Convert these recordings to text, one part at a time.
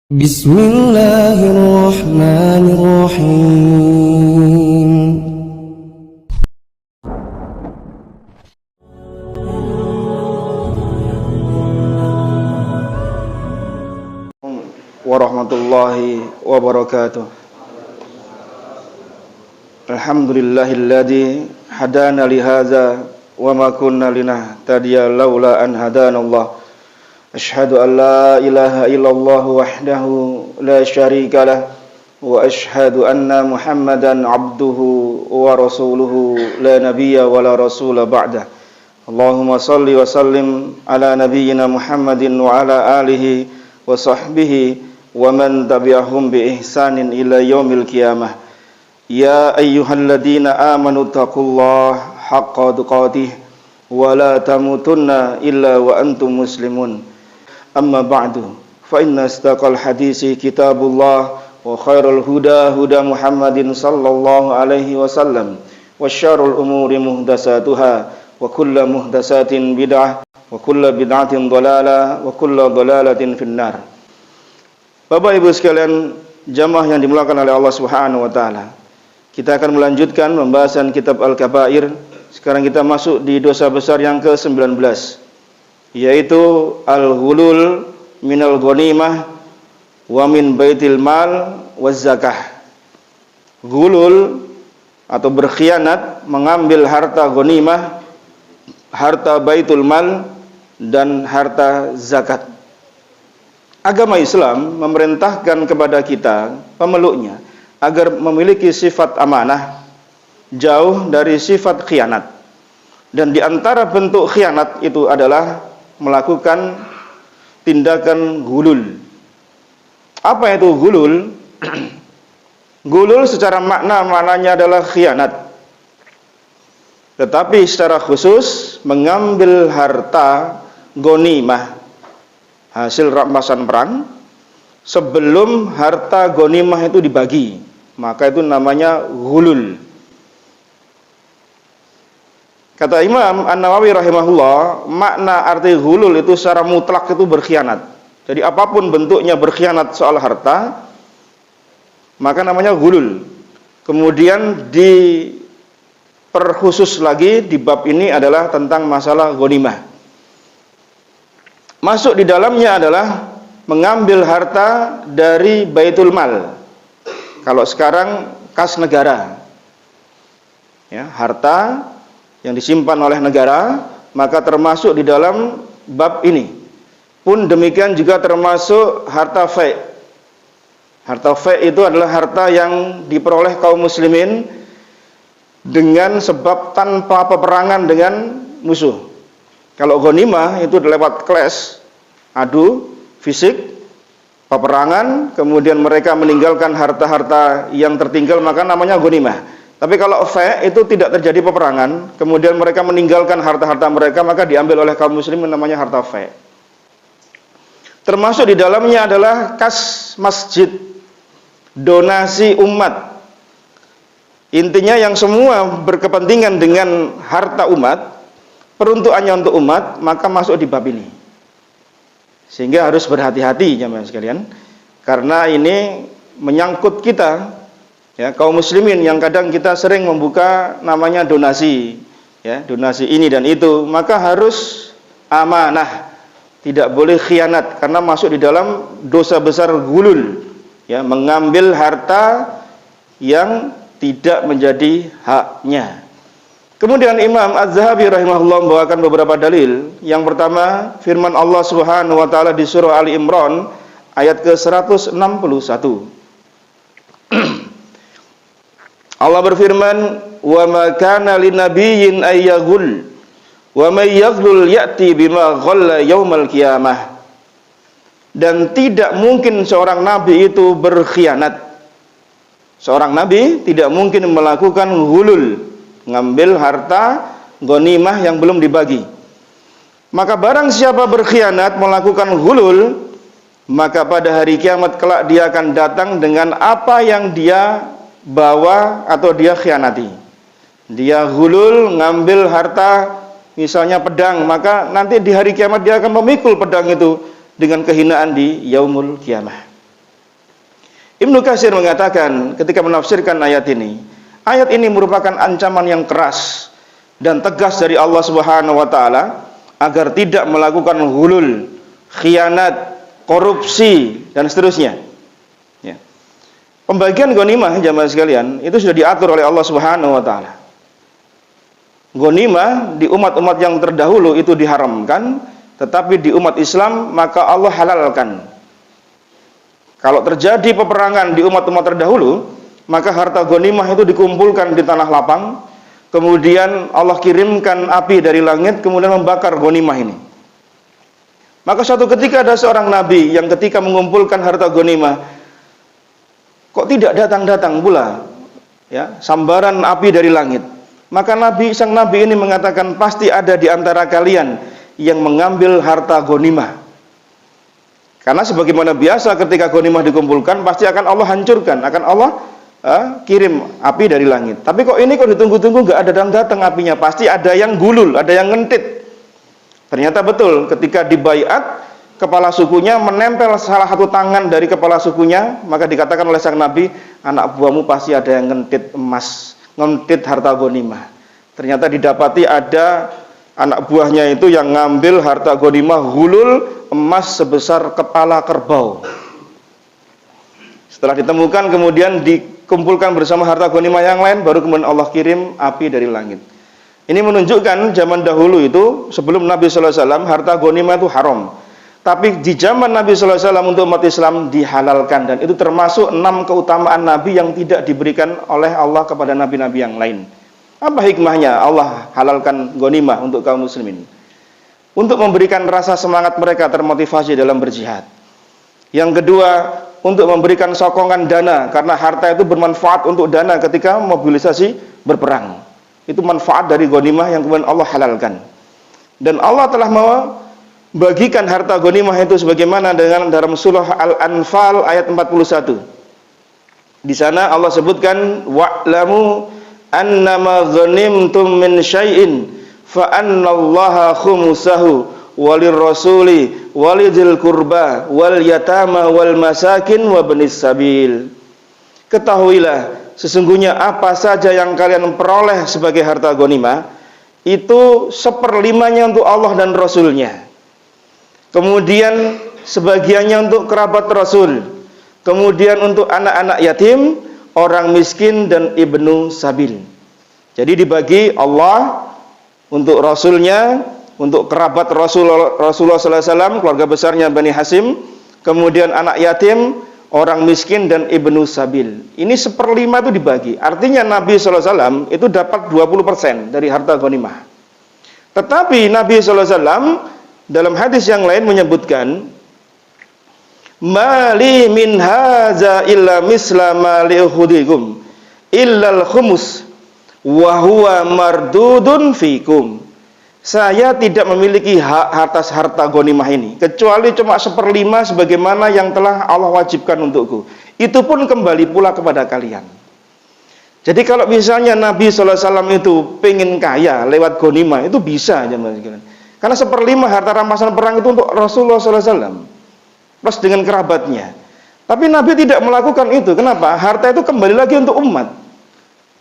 Bismillahirrahmanirrahim. Warahmatullahi wabarakatuh. Alhamdulillahilladzi hadana li hadza wa ma kunna linahtadiya laula an hadanallah. Asyhadu an la ilaha illallah wahdahu la syarika lah wa asyhadu anna Muhammadan abduhu wa rasuluhu la nabiyya wa la rasula ba'dah. Allahumma salli wa sallim ala nabiyyina Muhammadin wa ala alihi wa sahbihi wa man tabi'ahum bi ihsanin ila yaumil qiyamah. Ya ayyuhalladzina amanu taqullaha haqqa tuqatih wa la tamutunna illa wa antum muslimun. Amma ba'du, fa inna astaqal hadisi kitabullah wa khairul huda huda Muhammadin sallallahu alaihi wasallam wa syarrul umuri muhdatsatuha wa kullu muhdatsatin bid'ah wa kullu bid'atin dhalalah wa kullu dhalalatin finnar. Bapak Ibu sekalian jamaah yang dimuliakan oleh Allah Subhanahu wa taala. Kita akan melanjutkan pembahasan kitab Al-Kabair. Sekarang kita masuk di dosa besar yang ke-19, yaitu al-ghulul minal ghanimah wa min baitil mal waz zakah. Ghulul atau berkhianat, mengambil harta ghanimah, harta baitul mal dan harta zakat. Agama Islam memerintahkan kepada kita, pemeluknya, agar memiliki sifat amanah, jauh dari sifat khianat. Dan di antara bentuk khianat itu adalah melakukan tindakan ghulul. Apa itu ghulul? Ghulul secara maknanya adalah khianat. Tetapi secara khusus mengambil harta ghanimah, hasil rampasan perang, sebelum harta ghanimah itu dibagi, maka itu namanya ghulul. Kata Imam An-Nawawi rahimahullah, makna arti ghulul itu secara mutlak itu berkhianat. Jadi apapun bentuknya berkhianat soal harta, maka namanya ghulul. Kemudian diperkhusus lagi di bab ini adalah tentang masalah ghanimah. Masuk di dalamnya adalah mengambil harta dari baitul mal. Kalau sekarang kas negara, ya, harta yang disimpan oleh negara, maka termasuk di dalam bab ini. Pun demikian juga termasuk harta fai'. Harta fai' itu adalah harta yang diperoleh kaum muslimin dengan sebab tanpa peperangan dengan musuh. Kalau ghanimah itu lewat clash, adu fisik, peperangan, kemudian mereka meninggalkan harta-harta yang tertinggal, maka namanya ghanimah. Tapi kalau fai' itu tidak terjadi peperangan, kemudian mereka meninggalkan harta-harta mereka, maka diambil oleh kaum muslimin, namanya harta fai'. Termasuk di dalamnya adalah kas masjid, donasi umat. Intinya yang semua berkepentingan dengan harta umat, peruntukannya untuk umat, maka masuk di bab ini. Sehingga harus berhati-hati jemaah sekalian, karena ini menyangkut kita, ya, kaum muslimin yang kadang kita sering membuka namanya donasi, ya, donasi ini dan itu, maka harus amanah, tidak boleh khianat, karena masuk di dalam dosa besar ghulul, ya, mengambil harta yang tidak menjadi haknya. Kemudian Imam Az-Zahabi rahimahullah membawakan beberapa dalil. Yang pertama, firman Allah Subhanahu wa taala di surah Ali Imran ayat ke-161. Allah berfirman, "Wa ma kana linabiyyin ay yaghul, wa may yaghlul ya'ti bima ghalla yaumal qiyamah." Dan tidak mungkin seorang nabi itu berkhianat. Seorang nabi tidak mungkin melakukan ghulul, ngambil harta ghanimah yang belum dibagi. Maka barang siapa berkhianat melakukan ghulul, maka pada hari kiamat kelak dia akan datang dengan apa yang dia bawa atau dia khianati. Dia ghulul, ngambil harta, misalnya pedang, maka nanti di hari kiamat dia akan memikul pedang itu dengan kehinaan di yaumul kiamah. Ibnu Katsir mengatakan ketika menafsirkan ayat ini merupakan ancaman yang keras dan tegas dari Allah Subhanahu wa taala agar tidak melakukan hulul, khianat, korupsi dan seterusnya. Ya. Pembagian ghanimah jamaah sekalian itu sudah diatur oleh Allah Subhanahu wa taala. Ghanimah di umat-umat yang terdahulu itu diharamkan, tetapi di umat Islam maka Allah halalkan. Kalau terjadi peperangan di umat-umat terdahulu, maka harta ghanimah itu dikumpulkan di tanah lapang, kemudian Allah kirimkan api dari langit, kemudian membakar ghanimah ini. Maka suatu ketika ada seorang nabi yang ketika mengumpulkan harta ghanimah, kok tidak datang-datang pula ya, sambaran api dari langit. Maka sang nabi ini mengatakan, pasti ada di antara kalian yang mengambil harta ghanimah. Karena sebagaimana biasa ketika ghanimah dikumpulkan, pasti akan Allah hancurkan, akan Allah kirim api dari langit. Tapi kok ini kok ditunggu-tunggu nggak ada datang apinya, pasti ada yang gulul, ada yang ngentit. Ternyata betul, ketika dibaiat, kepala sukunya menempel salah satu tangan dari kepala sukunya, maka dikatakan oleh sang nabi, anak buahmu pasti ada yang ngentit emas, ngentit harta ghanimah. Ternyata didapati ada anak buahnya itu yang ngambil harta ghanimah hulul emas sebesar kepala kerbau. Setelah ditemukan kemudian dikumpulkan bersama harta ghanimah yang lain, baru kemudian Allah kirim api dari langit. Ini menunjukkan zaman dahulu itu sebelum Nabi sallallahu alaihi wasallam harta ghanimah itu haram. Tapi di zaman Nabi sallallahu alaihi wasallam untuk umat Islam dihalalkan, dan itu termasuk 6 keutamaan Nabi yang tidak diberikan oleh Allah kepada nabi-nabi yang lain. Apa hikmahnya Allah halalkan ghanimah untuk kaum muslimin? Untuk memberikan rasa semangat mereka termotivasi dalam berjihad. Yang kedua, untuk memberikan sokongan dana, karena harta itu bermanfaat untuk dana ketika mobilisasi berperang. Itu manfaat dari ghanimah yang kemudian Allah halalkan. Dan Allah telah membagikan harta ghanimah itu sebagaimana dengan dalam surah Al-Anfal ayat 41. Di sana Allah sebutkan, wa'lamu annama ghanimtum min syai'in fa annallaha khumsahu walir rasuli walidil kurba wal yatama wal masakin wa benis sabil. Ketahuilah, sesungguhnya apa saja yang kalian peroleh sebagai harta ghanimah itu 1/5-nya untuk Allah dan Rasulnya, kemudian sebagiannya untuk kerabat Rasul, kemudian untuk anak-anak yatim, orang miskin dan ibnu sabil. Jadi dibagi Allah untuk Rasulnya, untuk kerabat Rasulullah sallallahu alaihi wasallam, keluarga besarnya Bani Hasyim, kemudian anak yatim, orang miskin dan ibnu sabil. Ini 1/5 itu dibagi. Artinya Nabi sallallahu alaihi wasallam itu dapat 20% dari harta ghanimah. Tetapi Nabi sallallahu alaihi wasallam dalam hadis yang lain menyebutkan, mali min haza illa misla mali uhudikum illal khumus wa huwa mardudun fikum. Saya tidak memiliki hak atas harta ghanimah ini kecuali cuma 1/5 sebagaimana yang telah Allah wajibkan untukku. Itu pun kembali pula kepada kalian. Jadi kalau misalnya Nabi sallallahu alaihi wasallam itu pengen kaya lewat ghanimah, itu bisa aja, karena 1/5 harta rampasan perang itu untuk Rasulullah sallallahu alaihi wasallam plus dengan kerabatnya. Tapi Nabi tidak melakukan itu. Kenapa? Harta itu kembali lagi untuk umat.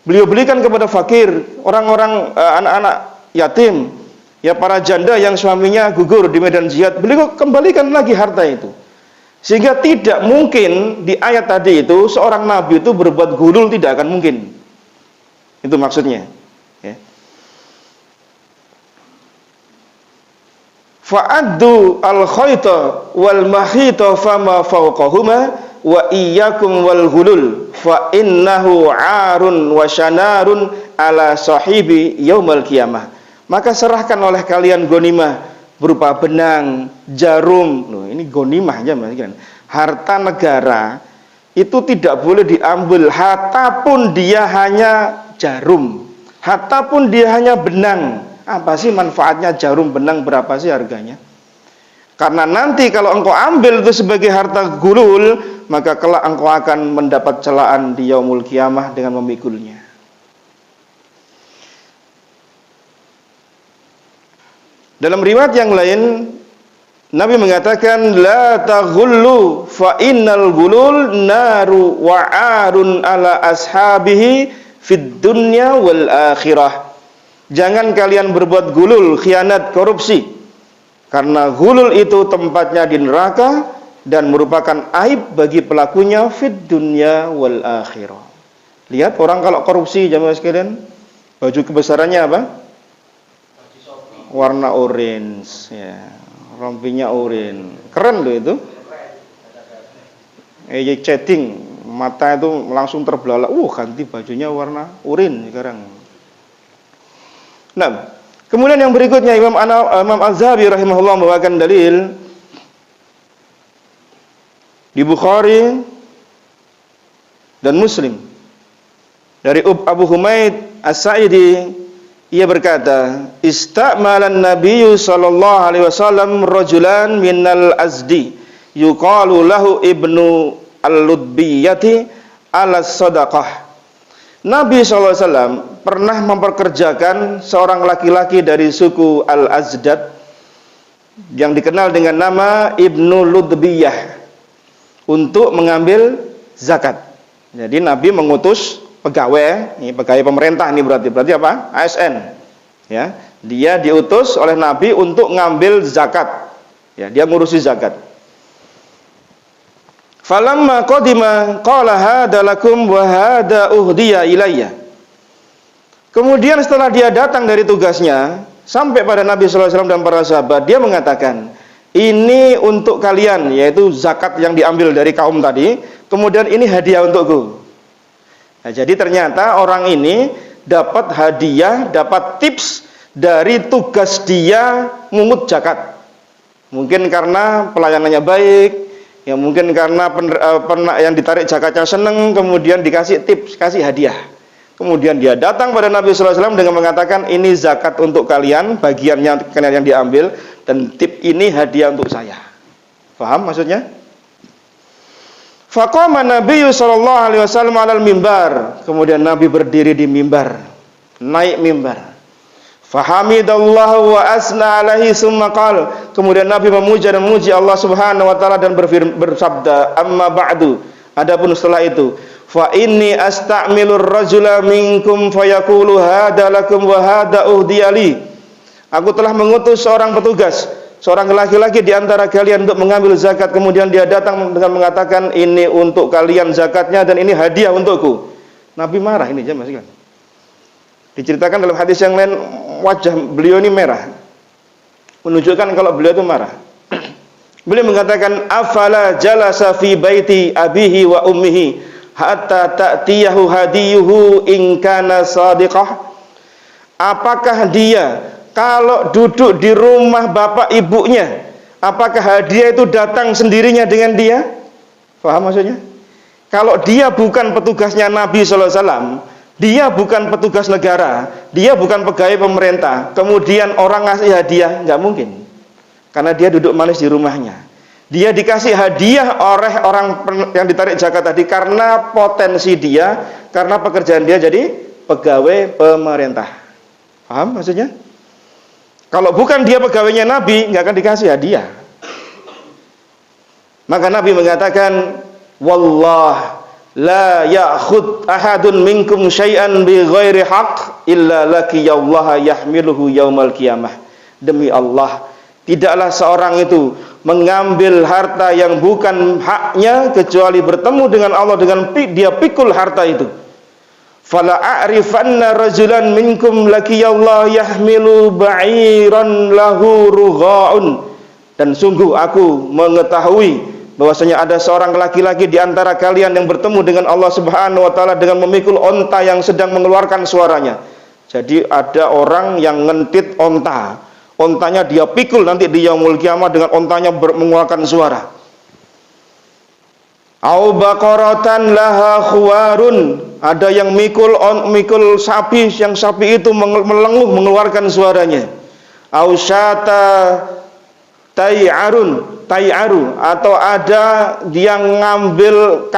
Beliau belikan kepada fakir, orang-orang, anak-anak yatim, ya para janda yang suaminya gugur di medan jihad. Beliau kembalikan lagi harta itu. Sehingga tidak mungkin di ayat tadi itu seorang nabi itu berbuat gulul, tidak akan mungkin. Itu maksudnya. Ya. Fa'addu al-khayta wal mahita fama fawqahuma wa iyyakum wal ghulul fa innahu 'arun wa syanarun ala sahibi yaumal qiyamah. Maka serahkan oleh kalian ghanimah berupa benang, jarum. Loh, ini ghanimah aja, kan. Harta negara itu tidak boleh diambil, hatta pun dia hanya jarum, hatta pun dia hanya benang. Apa sih manfaatnya jarum, benang, berapa sih harganya? Karena nanti kalau engkau ambil itu sebagai harta gulul, maka kelak engkau akan mendapat celaan di yaumul qiyamah dengan memikulnya. Dalam riwayat yang lain, Nabi mengatakan la taghullu fa innal ghulul naru wa'arun ala ashabihi fid dunya wal akhirah. Jangan kalian berbuat gulul, khianat, korupsi. Karena gulul itu tempatnya di neraka dan merupakan aib bagi pelakunya fid dunya wal akhirah. Lihat orang kalau korupsi jamaah sekalian, baju kebesarannya apa? Warna orange ya. Rompinya oranye. Keren loh itu. Chatting, mata itu langsung terbelalak. Ganti bajunya warna oranye sekarang. Nah, kemudian yang berikutnya Imam Az-Zahabi rahimahullah membawakan dalil di Bukhari dan Muslim dari Abu Humaid As-Sa'idi. Ia berkata, "Ista'malan Nabiyyu sallallahu alaihi wasallam rajulan minal Azdi yuqalu lahu Ibnu Al-Ludbiyati ala sadaqah." Nabi sallallahu alaihi wasallam pernah memperkerjakan seorang laki-laki dari suku Al-Azdad yang dikenal dengan nama Ibnu Ludbiyah untuk mengambil zakat. Jadi Nabi mengutus pegawai, ini pegawai pemerintah ini berarti apa? ASN. Ya, dia diutus oleh Nabi untuk ngambil zakat. Ya, dia ngurusi zakat. Falamma qadima qala hadza lakum wa hadza uhdiya ilayya. Kemudian setelah dia datang dari tugasnya sampai pada Nabi sallallahu alaihi wasallam dan para sahabat, dia mengatakan, "Ini untuk kalian," yaitu zakat yang diambil dari kaum tadi, kemudian ini hadiah untukku. Nah, jadi ternyata orang ini dapat hadiah, dapat tips dari tugas dia mungut zakat. Mungkin karena pelayanannya baik, ya mungkin karena yang ditarik zakatnya seneng, kemudian dikasih tips, kasih hadiah. Kemudian dia datang pada Nabi sallallahu alaihi wasallam dengan mengatakan, "Ini zakat untuk kalian, bagiannya kalian yang diambil, dan tip ini hadiah untuk saya." Paham maksudnya? Faqama Nabiyyu sallallahu alaihi wasallam 'alal mimbar. Kemudian Nabi berdiri di mimbar, naik mimbar. Fahamidallahu wa asna alaihi summa qala. Kemudian Nabi memuja dan memuji Allah Subhanahu wa taala dan bersabda, "Amma ba'du." Adapun setelah itu, fa inni asta'milur rajula minkum fayaqulu hadza lakum wa hadza uhdiyali. Aku telah mengutus seorang petugas, seorang laki-laki di antara kalian untuk mengambil zakat, kemudian dia datang dengan mengatakan, "Ini untuk kalian zakatnya dan ini hadiah untukku." Nabi marah ini jemaah sekalian. Diceritakan dalam hadis yang lain, wajah beliau ini merah, menunjukkan kalau beliau itu marah. Beliau mengatakan, "Afala jalasa fi baiti abihi wa ummihi hatta ta'tiyahu hadiyuhu in kana shadiqah." Apakah dia kalau duduk di rumah bapak ibunya, apakah hadiah itu datang sendirinya dengan dia? Paham maksudnya? Kalau dia bukan petugasnya Nabi sallallahu alaihi wasallam, dia bukan petugas negara, dia bukan pegawai pemerintah, kemudian orang ngasih hadiah, nggak mungkin. Karena dia duduk manis di rumahnya. Dia dikasih hadiah oleh orang yang ditarik zakat tadi karena potensi dia, karena pekerjaan dia jadi pegawai pemerintah. Paham maksudnya? Kalau bukan dia pegawainya Nabi, nggak akan dikasih hadiah. Maka Nabi mengatakan, "Wallah la ya'khud ahadun minkum syai'an bi ghairi haqq illa laqiyallaha yahmiluhu yaumal qiyamah." Demi Allah, tidaklah seorang itu mengambil harta yang bukan haknya kecuali bertemu dengan Allah dengan dia pikul harta itu. Fala a'rifanna rajulan minkum laqiyallahu yahmilu ba'iran lahu rughaun. Dan sungguh aku mengetahui bahwasanya ada seorang laki-laki di antara kalian yang bertemu dengan Allah Subhanahu wa taala dengan memikul onta yang sedang mengeluarkan suaranya. Jadi ada orang yang ngentit onta, ontanya dia pikul nanti di yaumul kiamah dengan ontanya mengeluarkan suara. Au baqaratan laha khuwarun, ada yang mikul sapi, yang sapi itu melenguh mengeluarkan suaranya. Au syata tai'aru, atau ada yang ngambil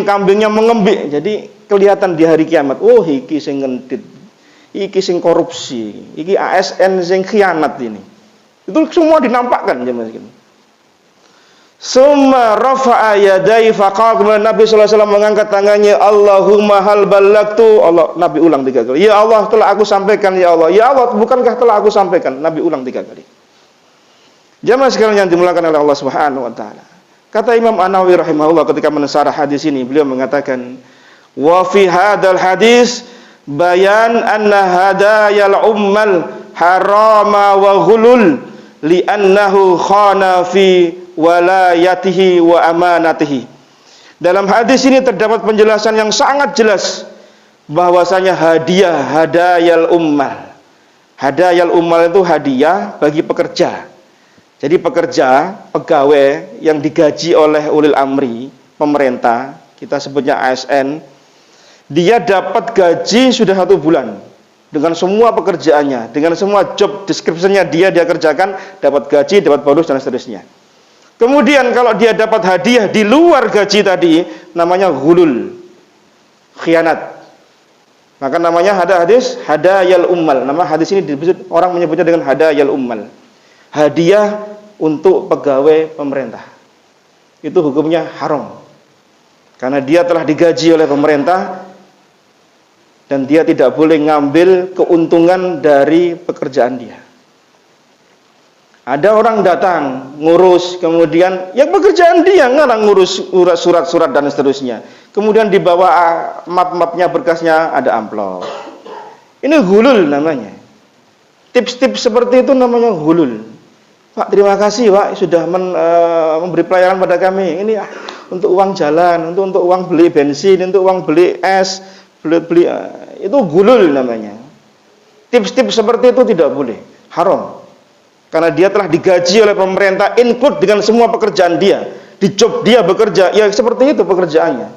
kambingnya mengembik. Jadi kelihatan di hari kiamat, oh iki sing ngentit, iki sing korupsi, iki ASN sing khianat ini. Itu semua dinampakkan jemaah sekalian. Summa rafa'a yadayhi faqala, kemudian Nabi sallallahu alaihi wasallam mengangkat tangannya, Allahumma hal ballagtu. Nabi ulang 3 kali. Ya Allah, telah aku sampaikan ya Allah. Ya Allah, bukankah telah aku sampaikan? Nabi ulang 3 kali. Jamaah sekalian yang dimuliakan oleh Allah Subhanahu wa taala. Kata Imam An-Nawawi rahimahullah ketika mensyarah hadis ini, beliau mengatakan, wa fi hadzal hadis bayan anna hadayal ummal harama wa ghulul li'annahu khana fi walayatihi wa amanatihi. Dalam hadis ini terdapat penjelasan yang sangat jelas bahwasanya hadayal ummal. Hadayal ummal itu hadiah bagi pekerja. Jadi pekerja, pegawai yang digaji oleh ulil amri, pemerintah, kita sebutnya ASN, dia dapat gaji sudah 1 bulan. Dengan semua pekerjaannya, dengan semua job description-nya dia kerjakan, dapat gaji, dapat bonus dan seterusnya. Kemudian kalau dia dapat hadiah di luar gaji tadi, namanya ghulul, khianat. Maka namanya hadayal ummal. Nama hadis ini orang menyebutnya dengan hadayal ummal. Hadiah untuk pegawai pemerintah. Itu hukumnya haram. Karena dia telah digaji oleh pemerintah dan dia tidak boleh ngambil keuntungan dari pekerjaan dia. Ada orang datang ngurus, kemudian yang pekerjaan dia ngarang ngurus surat-surat dan seterusnya. Kemudian di bawah map-mapnya, berkasnya ada amplop. Ini ghulul namanya. Tips-tips seperti itu namanya ghulul. Pak, terima kasih Pak sudah memberi pelayanan pada kami. Ini untuk uang jalan, untuk uang beli bensin, untuk uang beli es, beli itu ghulul namanya. Tips-tips seperti itu tidak boleh, haram. Karena dia telah digaji oleh pemerintah, include dengan semua pekerjaan dia. Di job dia bekerja, ya seperti itu pekerjaannya.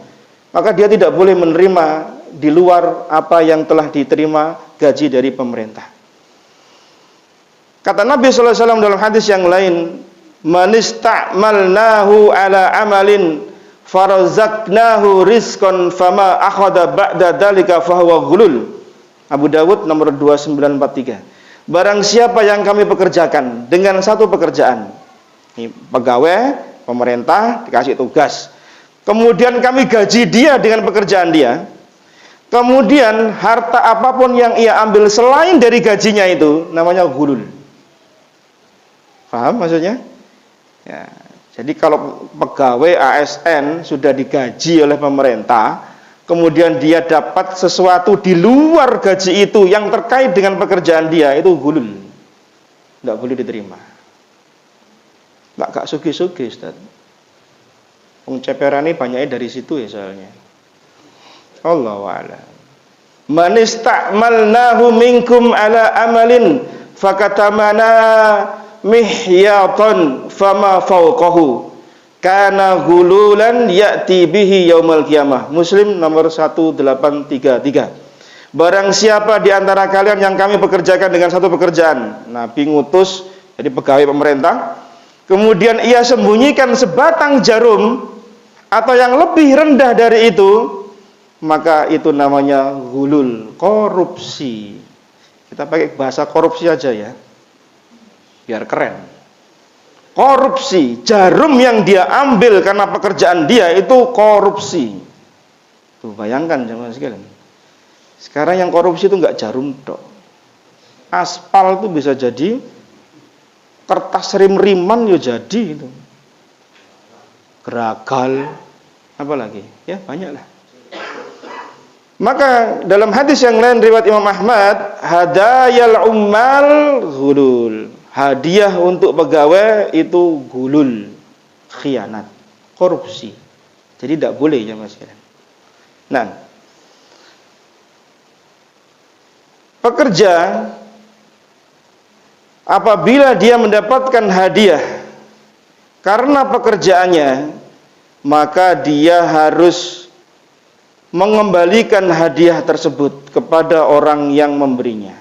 Maka dia tidak boleh menerima di luar apa yang telah diterima gaji dari pemerintah. Kata Nabi sallallahu alaihi wasallam dalam hadis yang lain, "Man ista'malnahu ala amalin farazaqnahu rizqan fama akhadha ba'da dzalika fahuwa ghulul." Abu Dawud nomor 2943. Barang siapa yang kami pekerjakan dengan satu pekerjaan, ini pegawai pemerintah dikasih tugas, kemudian kami gaji dia dengan pekerjaan dia, kemudian harta apapun yang ia ambil selain dari gajinya itu namanya ghulul. Paham maksudnya? Ya, jadi kalau pegawai ASN sudah digaji oleh pemerintah, kemudian dia dapat sesuatu di luar gaji itu yang terkait dengan pekerjaan dia, itu ghulul. Enggak boleh diterima. Enggak sugi-sugi, Ustaz. Wong ceperane banyaknya dari situ ya soalnya. Allahu a'lam. Man ista'malnahu minkum ala amalin fakatamana mihyatan fama fawqahu kana ghululan ya'ti bihi yaumal qiyamah. Muslim nomor 1833. Barang siapa di antara kalian yang kami pekerjakan dengan satu pekerjaan, Nabi ngutus jadi pegawai pemerintah, kemudian ia sembunyikan sebatang jarum atau yang lebih rendah dari itu, maka itu namanya ghulul, korupsi. Kita pakai bahasa korupsi aja ya, biar keren. Korupsi, jarum yang dia ambil karena pekerjaan dia itu korupsi. Tuh bayangkan jemaah sekalian. Sekarang yang korupsi itu enggak jarum tok. Aspal itu bisa jadi, kertas rim-riman ya jadi itu. Geragal, apa lagi? Ya banyak lah. Maka dalam hadis yang lain riwayat Imam Ahmad, hadayal ummal ghulul. Hadiah untuk pegawai itu ghulul, khianat, korupsi. Jadi tidak boleh ya Mas. Nah, pekerja apabila dia mendapatkan hadiah karena pekerjaannya, maka dia harus mengembalikan hadiah tersebut kepada orang yang memberinya.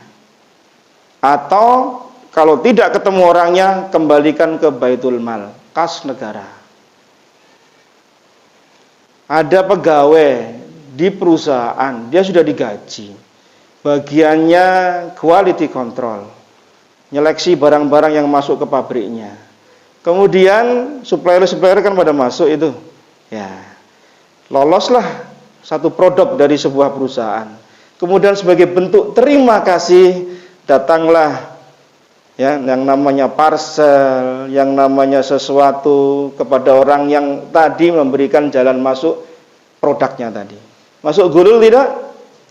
Atau kalau tidak ketemu orangnya, kembalikan ke Baitul Mal, kas negara. Ada pegawai di perusahaan, dia sudah digaji. Bagiannya quality control, nyeleksi barang-barang yang masuk ke pabriknya. Kemudian supplier kan pada masuk itu. Ya. Loloslah satu produk dari sebuah perusahaan. Kemudian sebagai bentuk terima kasih datanglah ya yang namanya parcel, yang namanya sesuatu kepada orang yang tadi memberikan jalan masuk produknya tadi. Masuk gulul tidak?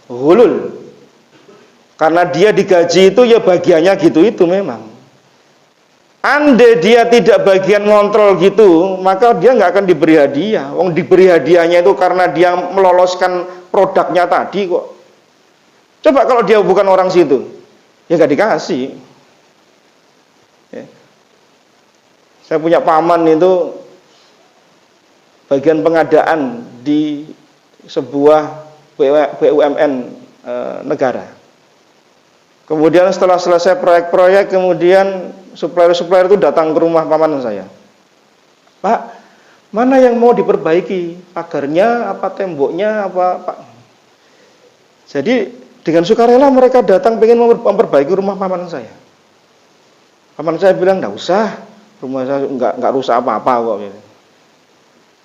Gulul. Karena dia digaji itu ya bagiannya gitu itu memang. Andai dia tidak bagian ngontrol gitu, maka dia nggak akan diberi hadiah. Wong diberi hadiahnya itu karena dia meloloskan produknya tadi kok. Coba kalau dia bukan orang situ, ya nggak dikasih. Ya. Saya punya paman itu bagian pengadaan di sebuah BUMN negara. Kemudian setelah selesai proyek-proyek, kemudian supplier-supplier itu datang ke rumah paman saya. Pak, mana yang mau diperbaiki? Pagarnya, apa temboknya, apa Pak? Jadi dengan sukarela mereka datang pengen memperbaiki rumah paman saya. Paman saya bilang, enggak usah, rumah saya enggak rusak apa-apa kok.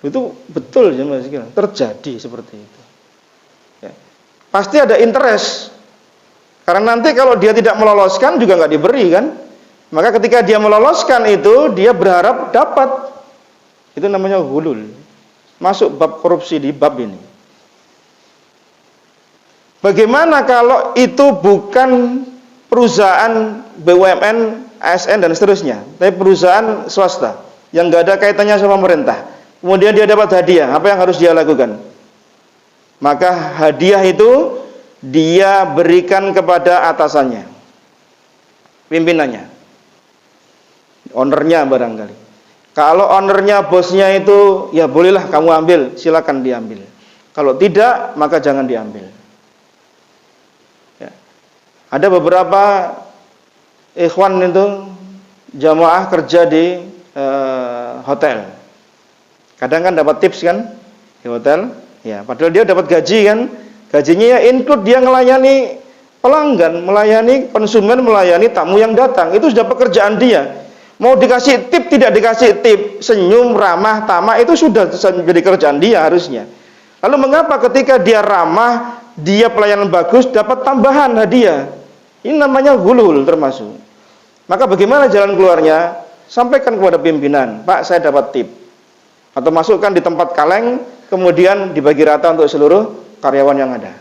Itu betul ya Mas, terjadi seperti itu. Ya. Pasti ada interest. Karena nanti kalau dia tidak meloloskan juga nggak diberi kan. Maka ketika dia meloloskan itu dia berharap dapat. Itu namanya ghulul. Masuk bab korupsi di bab ini. Bagaimana kalau itu bukan perusahaan BUMN, ASN dan seterusnya, tapi perusahaan swasta yang nggak ada kaitannya sama pemerintah. Kemudian dia dapat hadiah, apa yang harus dia lakukan? Maka hadiah itu dia berikan kepada atasannya, pimpinannya, ownernya barangkali. Kalau ownernya, bosnya itu, ya bolehlah kamu ambil, silakan diambil. Kalau tidak, maka jangan diambil. Ya. Ada beberapa ikhwan itu jamaah kerja di hotel. Kadang kan dapat tips kan di hotel, ya. Padahal dia dapat gaji kan. Gajinya ya include dia melayani pelanggan, melayani konsumen, melayani tamu yang datang. Itu sudah pekerjaan dia. Mau dikasih tip, tidak dikasih tip, senyum, ramah, tamak, itu sudah jadi kerjaan dia harusnya. Lalu mengapa ketika dia ramah, dia pelayanan bagus, dapat tambahan hadiah? Ini namanya ghulul termasuk. Maka bagaimana jalan keluarnya? Sampaikan kepada pimpinan, Pak, saya dapat tip. Atau masukkan di tempat kaleng, kemudian dibagi rata untuk seluruh karyawan yang ada.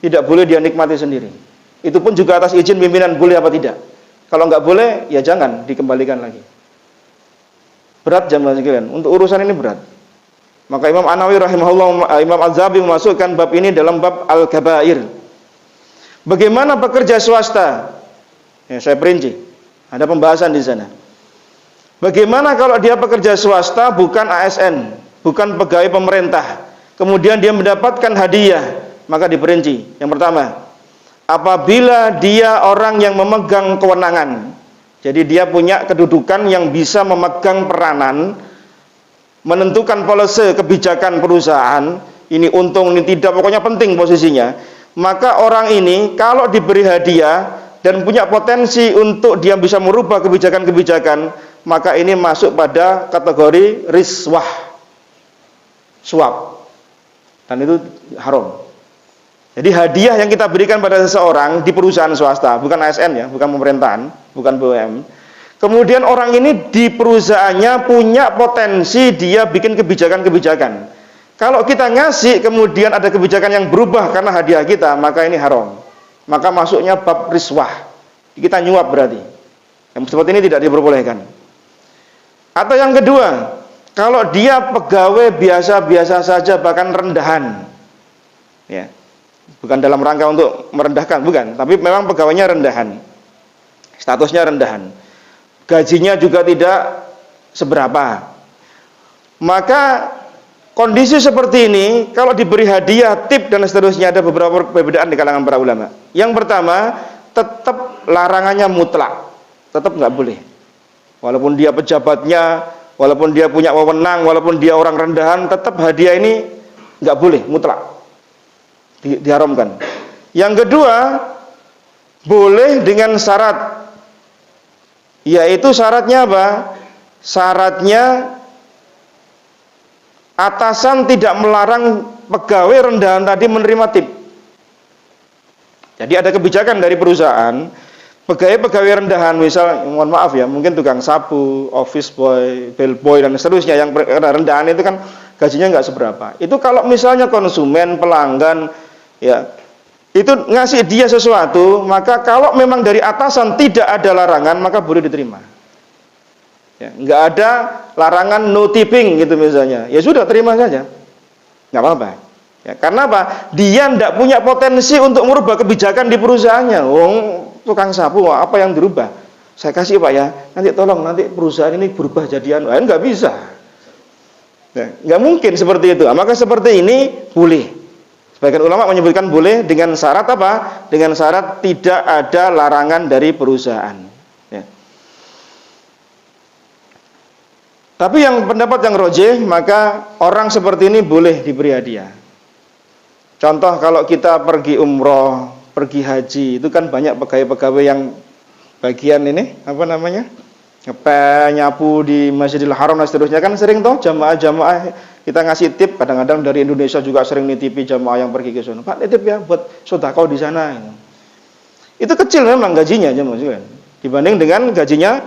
Tidak boleh dia nikmati sendiri. Itu pun juga atas izin pimpinan, boleh apa tidak. Kalau nggak boleh, ya jangan dikembalikan lagi. Berat jamaah sekalian. Untuk urusan ini berat. Maka Imam An-Nawawi rahimahullah, Imam Az-Zahabi memasukkan bab ini dalam bab Al-Kabair. Bagaimana pekerja swasta? Ya, saya perinci. Ada pembahasan di sana. Bagaimana kalau dia pekerja swasta bukan ASN, bukan pegawai pemerintah? Kemudian dia mendapatkan hadiah, maka diperinci. Yang pertama, apabila dia orang yang memegang kewenangan, jadi dia punya kedudukan yang bisa memegang peranan, menentukan policy kebijakan perusahaan, ini untung, ini tidak, pokoknya penting posisinya, maka orang ini kalau diberi hadiah dan punya potensi untuk dia bisa merubah kebijakan-kebijakan, maka ini masuk pada kategori riswah, suap. Dan itu haram. Jadi hadiah yang kita berikan pada seseorang di perusahaan swasta, bukan ASN ya, bukan pemerintahan, bukan BUMN. Kemudian orang ini di perusahaannya punya potensi dia bikin kebijakan-kebijakan. Kalau kita ngasih kemudian ada kebijakan yang berubah karena hadiah kita, maka ini haram. Maka masuknya bab riswah. Kita nyuap berarti. Yang seperti ini tidak diperbolehkan. Atau yang kedua, kalau dia pegawai biasa-biasa saja, bahkan rendahan, ya, bukan dalam rangka untuk merendahkan, bukan, tapi memang pegawainya rendahan, statusnya rendahan, gajinya juga tidak seberapa, maka kondisi seperti ini, kalau diberi hadiah, tip dan seterusnya, ada beberapa perbedaan di kalangan para ulama. Yang pertama, tetap larangannya mutlak, tetap nggak boleh, walaupun dia pejabatnya, walaupun dia punya wewenang, walaupun dia orang rendahan, tetap hadiah ini nggak boleh, mutlak, diharamkan. Yang kedua, boleh dengan syarat, yaitu syaratnya apa? syaratnya atasan tidak melarang pegawai rendahan tadi menerima tip. Jadi ada kebijakan dari perusahaan, pegawai rendahan, misal mohon maaf ya, mungkin tukang sapu, office boy, bellboy dan seterusnya, yang rendahan itu kan gajinya nggak seberapa. Itu kalau misalnya konsumen, pelanggan ya itu ngasih dia sesuatu, maka kalau memang dari atasan tidak ada larangan, maka boleh diterima. Ya, nggak ada larangan no tipping gitu misalnya, ya sudah terima saja, nggak apa-apa. Ya, karena apa? Dia tidak punya potensi untuk merubah kebijakan di perusahaannya. Tukang sapu, apa yang dirubah? Saya kasih Pak ya, nanti tolong nanti perusahaan ini berubah jadian, nggak bisa. Ya, nggak mungkin seperti itu. Maka seperti ini boleh. Sebagian ulama menyebutkan boleh dengan syarat apa? Dengan syarat tidak ada larangan dari perusahaan. Ya. Tapi yang pendapat yang rojih, maka orang seperti ini boleh diberi hadiah. Contoh kalau kita pergi umroh, pergi haji, itu kan banyak pegawai-pegawai yang bagian ini, apa namanya, nyapu di Masjidil Haram dan seterusnya, kan sering toh jamaah-jamaah kita ngasih tip, kadang-kadang dari Indonesia juga sering nitipi jamaah yang pergi ke sana. Pak, titip ya buat sedekah di sana. Itu kecil memang gajinya jemaah, dibanding dengan gajinya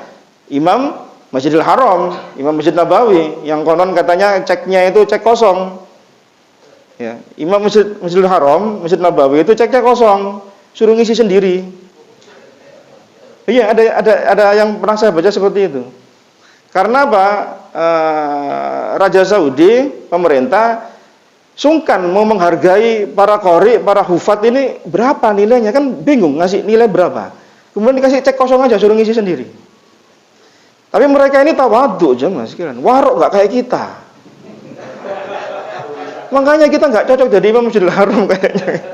Imam Masjidil Haram, Imam Masjid Nabawi, yang konon katanya ceknya itu cek kosong. Ya, Imam Masjidil Haram, Masjid Nabawi itu ceknya kosong, suruh ngisi sendiri. Iya, ada yang pernah saya baca seperti itu. Karena apa? Raja Saudi, pemerintah sungkan mau menghargai para qori, para hufat ini berapa nilainya, kan bingung ngasih nilai berapa. Kemudian dikasih cek kosong aja, suruh ngisi sendiri. Tapi mereka ini tawadhu jemaah sekalian, warok nggak kayak kita. Makanya kita nggak cocok jadi Imam Masjidil Haram kayaknya.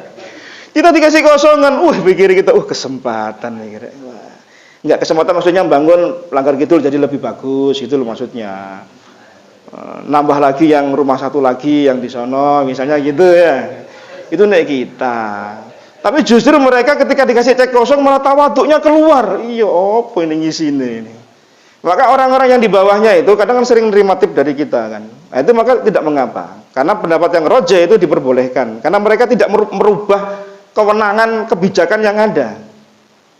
Kita dikasih kosongan, pikir kita, kesempatan nih. Nggak kesempatan maksudnya bangun Langgar Kidul jadi lebih bagus, itu loh maksudnya. Nambah lagi yang rumah satu lagi yang di sono, misalnya gitu ya. Itu nek kita. Tapi justru mereka ketika dikasih cek kosong malah tawaduknya keluar. Iya, apa ini ngisine ini. Maka orang-orang yang di bawahnya itu kadang kan sering nerima tip dari kita kan. Nah, itu maka tidak mengapa. Karena pendapat yang rojih itu diperbolehkan. Karena mereka tidak merubah kewenangan kebijakan yang ada.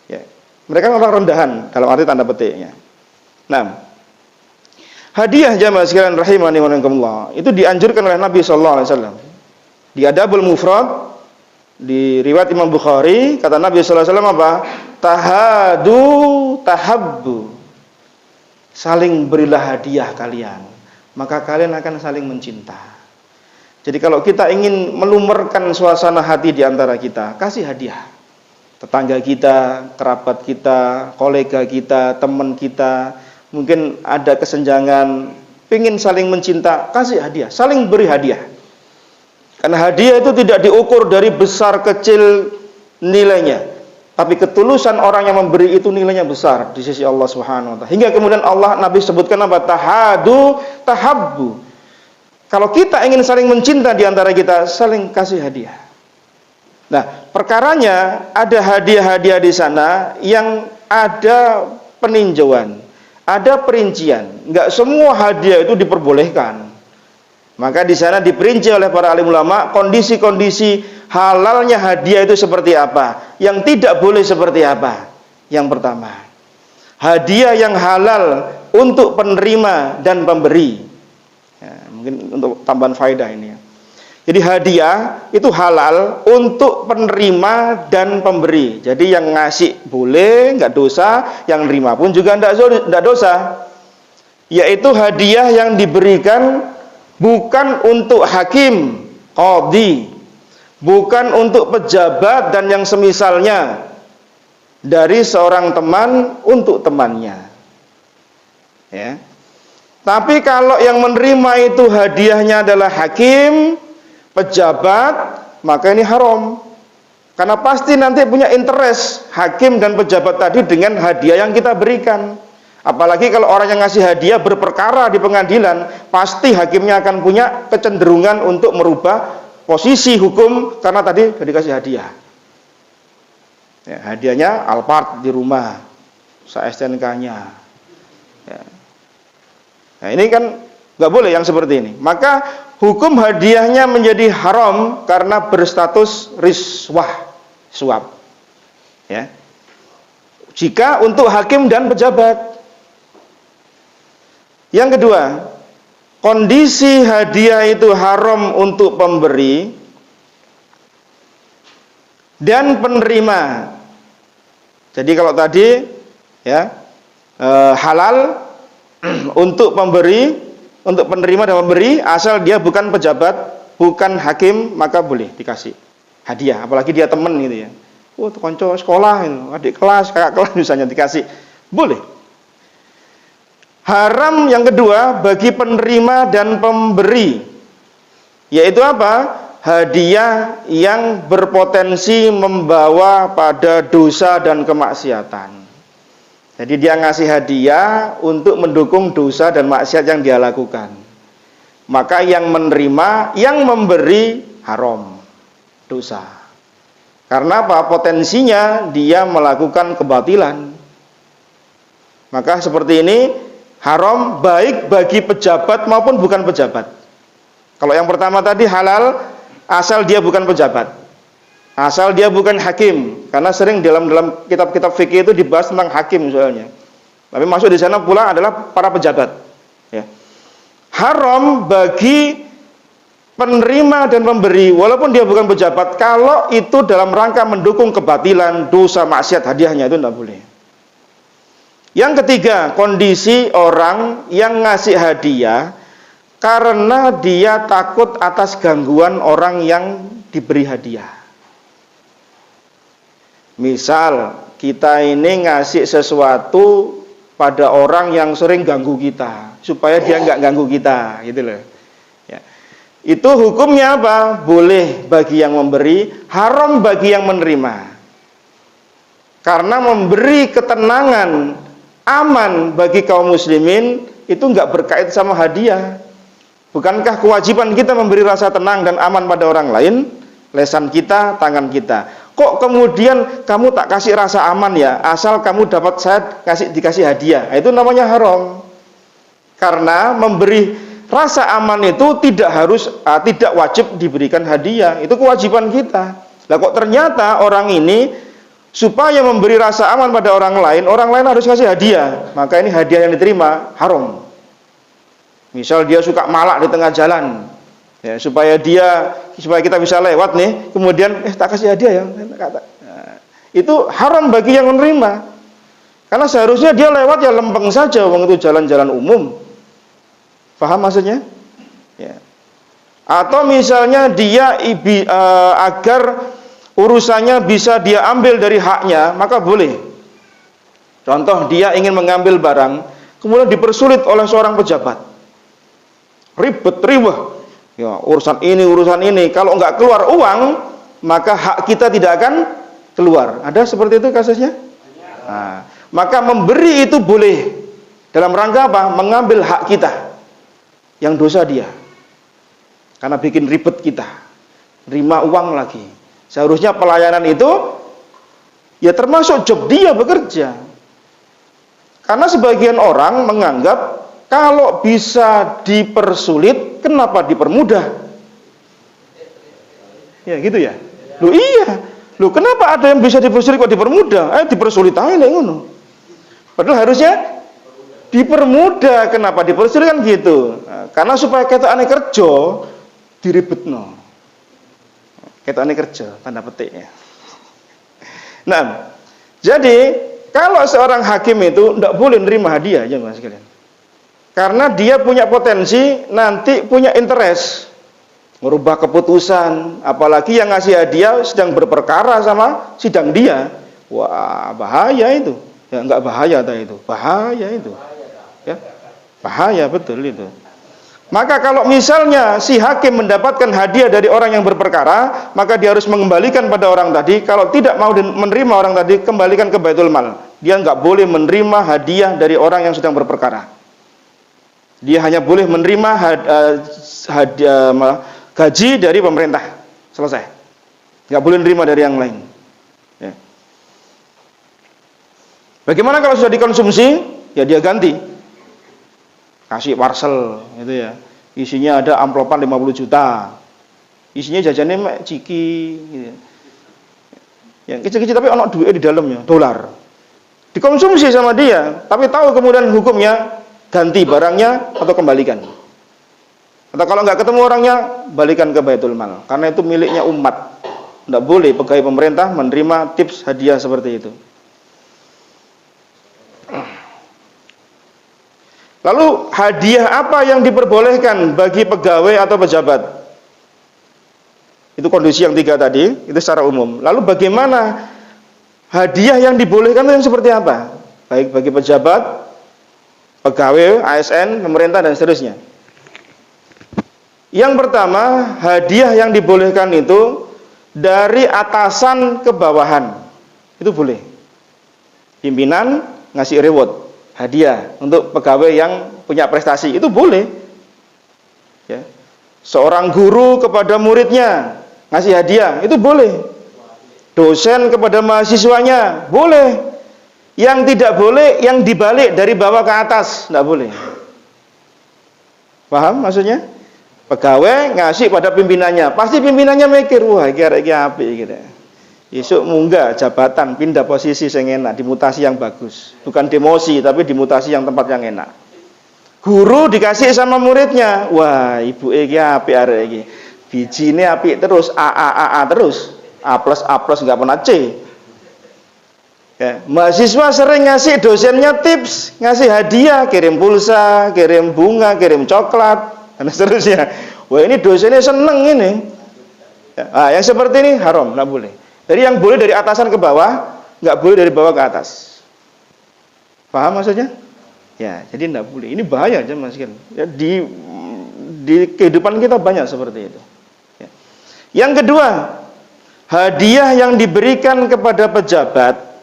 Ya. Mereka orang rendahan dalam arti tanda petiknya. Nah, hadiah jamaah sekalian rahimani wa rahimakumullah itu dianjurkan oleh Nabi sallallahu alaihi wasallam. Di Adabul Mufrad di riwayat Imam Bukhari, kata Nabi sallallahu alaihi wasallam apa? Tahadu tahabbu. Saling berilah hadiah kalian, maka kalian akan saling mencinta. Jadi kalau kita ingin melumerkan suasana hati di antara kita, kasih hadiah. Tetangga kita, kerabat kita, kolega kita, teman kita, mungkin ada kesenjangan, ingin saling mencinta, kasih hadiah, saling beri hadiah. Karena hadiah itu tidak diukur dari besar kecil nilainya, tapi ketulusan orang yang memberi itu nilainya besar di sisi Allah Subhanahu wa taala. Hingga kemudian Nabi sebutkan apa? Tahadu tahabbu. Kalau kita ingin saling mencinta di antara kita, saling kasih hadiah. Nah, perkaranya ada hadiah-hadiah di sana yang ada peninjauan, ada perincian. Enggak semua hadiah itu diperbolehkan. Maka di sana diperinci oleh para alim ulama kondisi-kondisi halalnya hadiah itu seperti apa, yang tidak boleh seperti apa. Yang pertama, hadiah yang halal untuk penerima dan pemberi. Ya, mungkin untuk tambahan faedah ini ya. Jadi hadiah itu halal untuk penerima dan pemberi. Jadi yang ngasih boleh, nggak dosa, yang nerima pun juga nggak dosa. Yaitu hadiah yang diberikan bukan untuk hakim, qadhi, bukan untuk pejabat dan yang semisalnya, dari seorang teman untuk temannya. Ya. Tapi kalau yang menerima itu hadiahnya adalah hakim, pejabat, maka ini haram. Karena pasti nanti punya interest hakim dan pejabat tadi dengan hadiah yang kita berikan. Apalagi kalau orang yang ngasih hadiah berperkara di pengadilan, pasti hakimnya akan punya kecenderungan untuk merubah posisi hukum karena tadi sudah dikasih hadiah. Ya, hadiahnya Alphard di rumah, STNK-nya. Ya. Nah, ini kan nggak boleh yang seperti ini. Maka hukum hadiahnya menjadi haram karena berstatus riswah, suap. Ya. Jika untuk hakim dan pejabat. Yang kedua, kondisi hadiah itu haram untuk pemberi dan penerima. Jadi kalau tadi ya halal untuk pemberi, untuk penerima dan pemberi, asal dia bukan pejabat, bukan hakim, maka boleh dikasih hadiah. Apalagi dia teman gitu ya. Oh, konco sekolah itu, adik kelas, kakak kelas misalnya dikasih. Boleh. Haram yang kedua bagi penerima dan pemberi. Yaitu apa? Hadiah yang berpotensi membawa pada dosa dan kemaksiatan. Jadi dia ngasih hadiah untuk mendukung dosa dan maksiat yang dia lakukan. Maka yang menerima, yang memberi haram, dosa. Karena apa? Potensinya dia melakukan kebatilan. Maka seperti ini haram baik bagi pejabat maupun bukan pejabat. Kalau yang pertama tadi halal asal dia bukan pejabat, asal dia bukan hakim. Karena sering dalam kitab-kitab fikih itu dibahas tentang hakim soalnya. Tapi masuk di sana pula adalah para pejabat. Ya. Haram bagi penerima dan pemberi walaupun dia bukan pejabat kalau itu dalam rangka mendukung kebatilan, dosa, maksiat, hadiahnya itu tidak boleh. Yang ketiga, kondisi orang yang ngasih hadiah karena dia takut atas gangguan orang yang diberi hadiah. Misal kita ini ngasih sesuatu pada orang yang sering ganggu kita supaya dia nggak ganggu kita, gitu loh. Ya. Itu hukumnya apa? Boleh bagi yang memberi, haram bagi yang menerima. Karena memberi ketenangan, aman bagi kaum muslimin itu nggak berkait sama hadiah. Bukankah kewajiban kita memberi rasa tenang dan aman pada orang lain? Lesan kita, tangan kita. Kok kemudian kamu tak kasih rasa aman ya? Asal kamu dapat saya dikasih hadiah. Itu namanya haram. Karena memberi rasa aman itu tidak wajib diberikan hadiah. Itu kewajiban kita. Lah kok ternyata orang ini supaya memberi rasa aman pada orang lain harus kasih hadiah. Maka ini hadiah yang diterima haram. Misal dia suka malak di tengah jalan, ya, supaya kita bisa lewat nih, kemudian tak kasih hadiah ya, nah, itu haram bagi yang menerima. Karena seharusnya dia lewat ya lempeng saja, wong itu jalan-jalan umum. Paham maksudnya? Ya. Atau misalnya dia agar urusannya bisa dia ambil dari haknya, maka boleh. Contoh dia ingin mengambil barang, kemudian dipersulit oleh seorang pejabat. Ribet, ribah. Ya, urusan ini. Kalau nggak keluar uang, maka hak kita tidak akan keluar. Ada seperti itu kasusnya? Nah, maka memberi itu boleh. Dalam rangka apa? Mengambil hak kita. Yang dosa dia. Karena bikin ribet kita. Terima uang lagi. Seharusnya pelayanan itu ya termasuk job dia bekerja. Karena sebagian orang menganggap kalau bisa dipersulit, kenapa dipermudah? Ya gitu ya. Loh iya. Loh kenapa ada yang bisa dipersulit kok dipermudah? Dipersulit aja ngono. Padahal harusnya dipermudah. Kenapa dipersulit kan gitu? Nah, karena supaya kita aneh kerja diribetno. Kita aneh kerja tanda petik ya. Nah, jadi kalau seorang hakim itu tidak boleh nerima hadiah aja mas sekalian. Karena dia punya potensi nanti punya interest merubah keputusan, apalagi yang ngasih hadiah sedang berperkara sama sidang dia. Wah, bahaya itu. Ya enggak bahaya tadi itu. Bahaya itu. Ya. Bahaya betul itu. Maka kalau misalnya si hakim mendapatkan hadiah dari orang yang berperkara, maka dia harus mengembalikan pada orang tadi. Kalau tidak mau menerima orang tadi, kembalikan ke Baitul Mal. Dia enggak boleh menerima hadiah dari orang yang sedang berperkara. Dia hanya boleh menerima gaji dari pemerintah. Selesai. Nggak boleh menerima dari yang lain. Ya. Bagaimana kalau sudah dikonsumsi? Ya dia ganti. kasih parcel gitu ya. Isinya ada amplopan 50 juta. Isinya jajannya mek ciki gitu. Yang kecil-kecil tapi ono duit di dalamnya, dolar. Dikonsumsi sama dia, tapi tahu kemudian hukumnya ganti barangnya atau kembalikan. Atau kalau nggak ketemu orangnya, balikan ke Baitul Mal. Karena itu miliknya umat. Tidak boleh pegawai pemerintah menerima tips hadiah seperti itu. Lalu hadiah apa yang diperbolehkan bagi pegawai atau pejabat? Itu kondisi yang 3 tadi, itu secara umum. Lalu bagaimana hadiah yang dibolehkan itu yang seperti apa? Baik bagi pejabat, pegawai, ASN, pemerintah dan seterusnya. Yang pertama, hadiah yang dibolehkan itu dari atasan ke bawahan. Itu boleh. Pimpinan ngasih reward, hadiah untuk pegawai yang punya prestasi, itu boleh. Ya. Seorang guru kepada muridnya ngasih hadiah, itu boleh. Dosen kepada mahasiswanya, boleh. Yang tidak boleh, yang dibalik dari bawah ke atas, tidak boleh. Paham maksudnya? Pegawai ngasih pada pimpinannya, pasti pimpinannya mikir, wah iki apik gitu. Esuk munggah jabatan, pindah posisi sing enak, dimutasi yang bagus. Bukan demosi, tapi dimutasi yang tempat yang enak. Guru dikasih sama muridnya, wah ibu iki apik arek iki. Bijine apik terus, A terus. A plus nggak pernah C. Ya, mahasiswa sering ngasih dosennya tips, ngasih hadiah, kirim pulsa, kirim bunga, kirim coklat, dan seterusnya. Wah ini dosennya seneng ini. Ya, yang seperti ini haram, nggak boleh. Jadi yang boleh dari atasan ke bawah, nggak boleh dari bawah ke atas. Paham maksudnya? Ya, jadi nggak boleh. Ini bahaya aja mas kan. Ya, di kehidupan kita banyak seperti itu. Ya. Yang kedua, hadiah yang diberikan kepada pejabat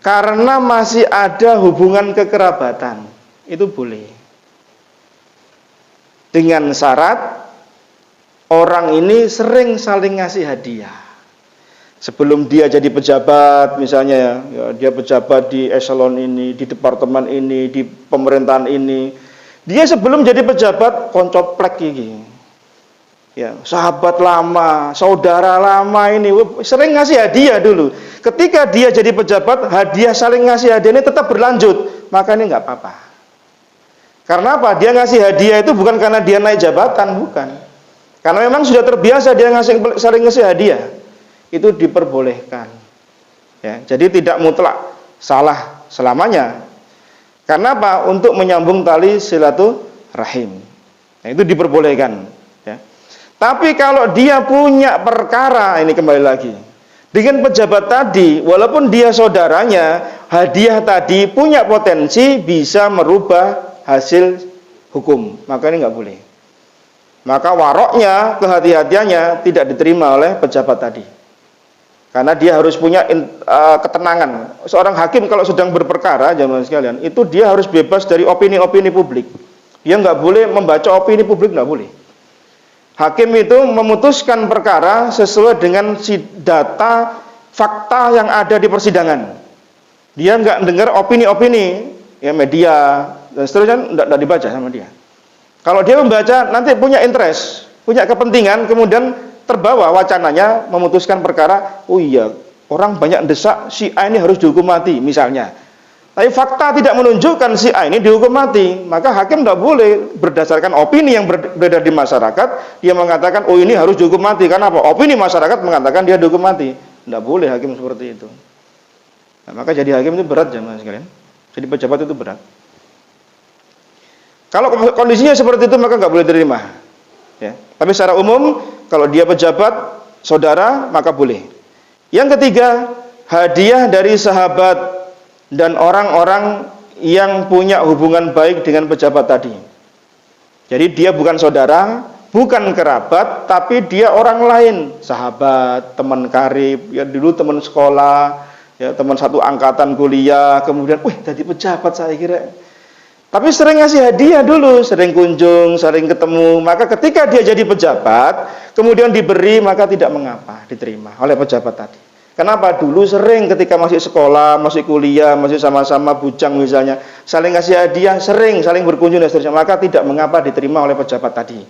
karena masih ada hubungan kekerabatan, itu boleh. Dengan syarat orang ini sering saling ngasih hadiah. Sebelum dia jadi pejabat misalnya ya, dia pejabat di eselon ini, di departemen ini, di pemerintahan ini. Dia sebelum jadi pejabat koncoplek ini. Ya, sahabat lama, saudara lama ini sering ngasih hadiah dulu. Ketika dia jadi pejabat, hadiah saling ngasih hadiah ini tetap berlanjut, maka ini nggak apa-apa. Karena apa? Dia ngasih hadiah itu bukan karena dia naik jabatan, bukan. Karena memang sudah terbiasa dia saling ngasih hadiah. Itu diperbolehkan. Ya, jadi tidak mutlak salah selamanya. Karena apa? Untuk menyambung tali silaturahim. Nah, itu diperbolehkan. Ya. Tapi kalau dia punya perkara, ini kembali lagi dengan pejabat tadi, walaupun dia saudaranya, hadiah tadi punya potensi bisa merubah hasil hukum, maka ini nggak boleh. Maka waroknya, kehati-hatiannya tidak diterima oleh pejabat tadi. Karena dia harus punya ketenangan. Seorang hakim kalau sedang berperkara, jamaah sekalian, itu dia harus bebas dari opini-opini publik. Dia nggak boleh membaca opini publik, nggak boleh. Hakim itu memutuskan perkara sesuai dengan data, fakta yang ada di persidangan. Dia nggak dengar opini-opini, ya media dan seterusnya, nggak dibaca sama dia. Kalau dia membaca, nanti punya interest, punya kepentingan, kemudian terbawa wacananya memutuskan perkara, oh iya, orang banyak desak si A ini harus dihukum mati misalnya. Tapi fakta tidak menunjukkan si A ini dihukum mati, maka hakim tidak boleh berdasarkan opini yang beredar di masyarakat, dia mengatakan, oh ini harus dihukum mati. Karena apa? Opini masyarakat mengatakan dia dihukum mati. Tidak boleh hakim seperti itu. Nah, maka jadi hakim itu berat jamaah sekalian. Jadi pejabat itu berat. Kalau kondisinya seperti itu maka nggak boleh diterima. Ya. Tapi secara umum kalau dia pejabat, saudara, maka boleh. Yang ketiga, hadiah dari sahabat dan orang-orang yang punya hubungan baik dengan pejabat tadi. Jadi dia bukan saudara, bukan kerabat, tapi dia orang lain, sahabat, teman karib, ya dulu teman sekolah, ya teman satu angkatan kuliah, kemudian, jadi pejabat saya kira. Tapi sering ngasih hadiah dulu, sering kunjung, sering ketemu. Maka ketika dia jadi pejabat, kemudian diberi, maka tidak mengapa diterima oleh pejabat tadi. Kenapa? Dulu sering ketika masih sekolah, masih kuliah, masih sama-sama bujang misalnya, saling kasih hadiah, sering saling berkunjung dan seterusnya, maka tidak mengapa diterima oleh pejabat tadi.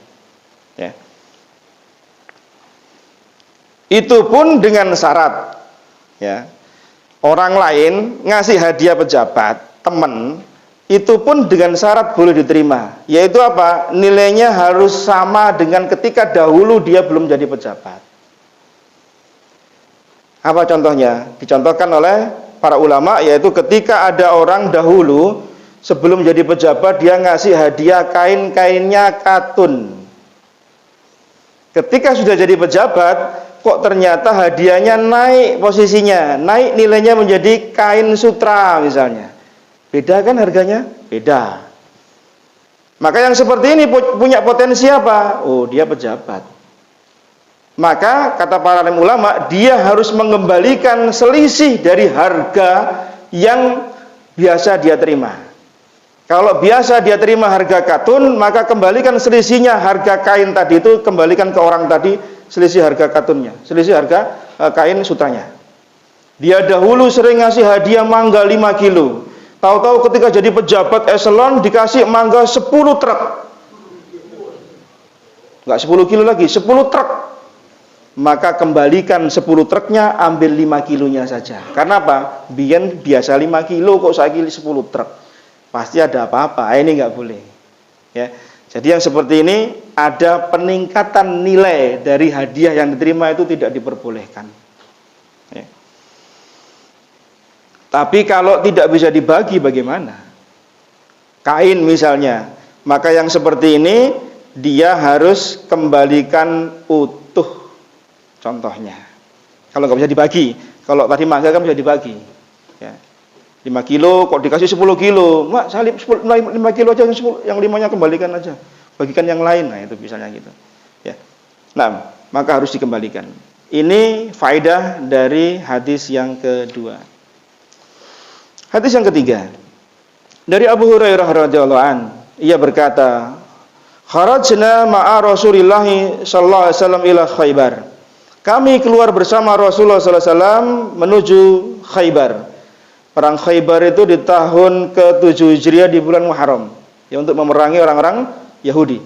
Ya. Itu pun dengan syarat, ya. Orang lain ngasih hadiah pejabat, teman, itu pun dengan syarat boleh diterima. Yaitu apa? Nilainya harus sama dengan ketika dahulu dia belum jadi pejabat. Apa contohnya? Dicontohkan oleh para ulama, yaitu ketika ada orang dahulu sebelum jadi pejabat dia ngasih hadiah kain-kainnya katun. Ketika sudah jadi pejabat, kok ternyata hadiahnya naik posisinya, naik nilainya menjadi kain sutra misalnya. Beda kan harganya? Beda. Maka yang seperti ini punya potensi apa? Oh, dia pejabat. Maka kata para alim ulama, dia harus mengembalikan selisih dari harga yang biasa dia terima. Kalau biasa dia terima harga katun, maka kembalikan selisihnya harga kain tadi itu, kembalikan ke orang tadi selisih harga katunnya, selisih harga kain sutranya. Dia dahulu sering ngasih hadiah mangga 5 kilo. Tahu-tahu ketika jadi pejabat eselon dikasih mangga 10 truk. Enggak 10 kilo lagi, 10 truk. Maka kembalikan 10 truknya, ambil 5 kilonya saja. Karena apa? Biasa 5 kilo kok saiki 10 truk. Pasti ada apa-apa. Ini nggak boleh. Ya. Jadi yang seperti ini ada peningkatan nilai dari hadiah yang diterima itu tidak diperbolehkan. Ya. Tapi kalau tidak bisa dibagi bagaimana? Kain misalnya, maka yang seperti ini dia harus kembalikan utuh. Contohnya, kalau nggak bisa dibagi, kalau tadi mangga kan bisa dibagi, ya. 5 kilo kok dikasih 10 kilo, mak salib 5 kilo aja, yang 5-nya kembalikan aja, bagikan yang lain, nah itu misalnya gitu, ya. Nah, maka harus dikembalikan. Ini faedah dari hadis yang kedua. Hadis yang ketiga dari Abu Hurairah radhiyallahu an, ia berkata, kharajna ma'a Rasulillah sallallahu alaihi wasallam ila Khaybar. Kami keluar bersama Rasulullah sallallahu alaihi wasallam menuju Khaybar. Perang Khaybar itu di tahun ke-7 Hijriah di bulan Muharram, ya, untuk memerangi orang-orang Yahudi.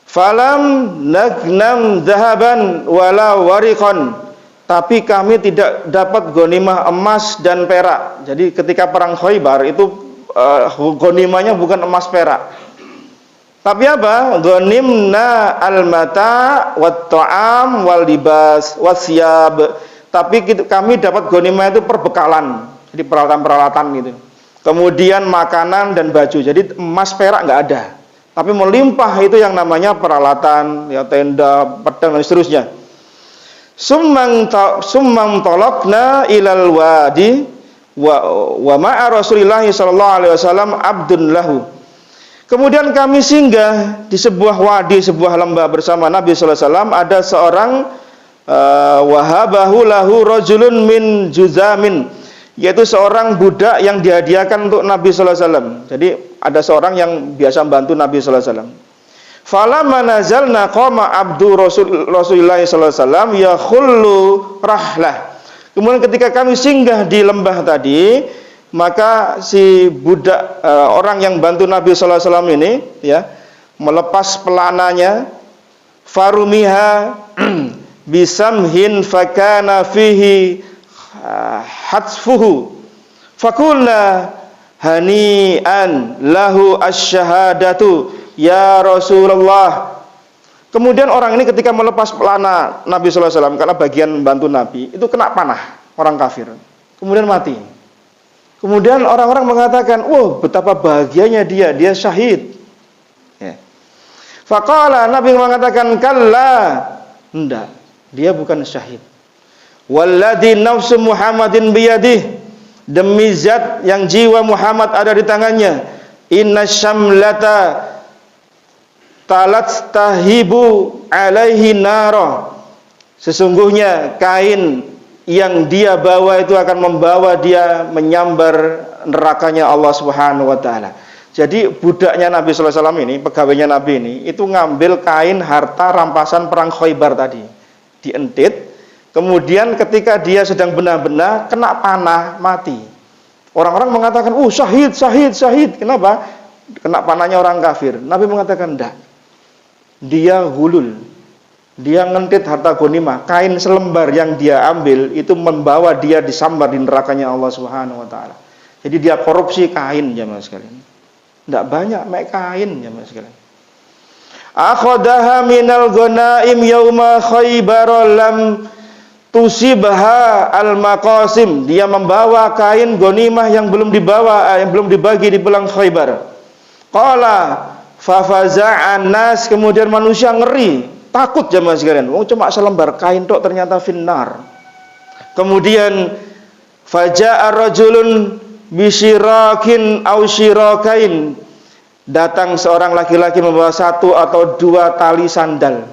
Falam nagnam zahaban wala wariqan. Tapi kami tidak dapat ghanimah emas dan perak. Jadi ketika perang Khaybar itu ghanimahnya bukan emas perak. Tapi apa? Ghanimna al-mata' wat ta'am wal libas wasyab. Tapi kami dapat ghanimah itu perbekalan, jadi peralatan-peralatan gitu. Kemudian makanan dan baju. Jadi emas perak enggak ada. Tapi melimpah itu yang namanya peralatan, ya, tenda, pedang dan seterusnya. Summang talaqna ilal wadi wa ma'a Rasulillah sallallahu alaihi wasallam abdun lahu. Kemudian kami singgah di sebuah wadi, sebuah lembah bersama Nabi sallallahu alaihi wasallam. Ada seorang wahabahu lahu rajulun min juzamin, yaitu seorang budak yang dihadiahkan untuk Nabi sallallahu alaihi wasallam. Jadi ada seorang yang biasa membantu Nabi sallallahu alaihi wasallam. Falamma nazalna qama abdu Rasulillah sallallahu alaihi wasallam yakhullu rahlah. Kemudian ketika kami singgah di lembah tadi, maka si budak orang yang bantu Nabi sallallahu alaihi wasallam ini, ya, melepas pelananya, farumiha bisamhin fakana fihi hatsfuhu fakulna hani'an lahu asyhadatu ya Rasulullah. Kemudian orang ini ketika melepas pelana Nabi sallallahu alaihi wasallam, karena bagian bantu Nabi itu kena panah orang kafir, kemudian mati. Kemudian orang-orang mengatakan, "Oh, betapa bahagianya dia syahid." Ya. Faqala, Nabi mengatakan, "Kalla." Enggak, dia bukan syahid. Walladzi nafsu Muhammadin biyadih, demi zat yang jiwa Muhammad ada di tangannya, inna syamlata talat tahibu alaihi nara. Sesungguhnya kain yang dia bawa itu akan membawa dia menyambar nerakanya Allah Subhanahu wa taala. Jadi budaknya Nabi sallallahu alaihi wasallam ini, pegawainya Nabi ini, itu ngambil kain harta rampasan perang Khaybar tadi. Dientit, Kemudian ketika dia sedang benah-benah, kena panah, mati. Orang-orang mengatakan, syahid, syahid, syahid. Kenapa? Kena panahnya orang kafir. Nabi mengatakan, enggak. Dia gulul. Dia ngentit harta ghanimah. Kain selembar yang dia ambil, itu membawa dia disambar di nerakanya Allah Subhanahu wa ta'ala. Jadi dia korupsi kain, jamaah sekalian. Enggak banyak, mek kain, jamaah sekalian. Akhadaha minal ghanaim yauma Khaybar lam tusibha al-maqasim. Dia membawa kain ghanimah yang belum dibawa, yang belum dibagi di perang Khaybar. Qala fa faza'an nas, kemudian manusia ngeri, takut jamaah sekalian. Cuma selembar kain tok ternyata finnar. Kemudian faja'a rajulun bisyirakin aw syirakain. Datang seorang laki-laki membawa 1 atau 2 tali sandal.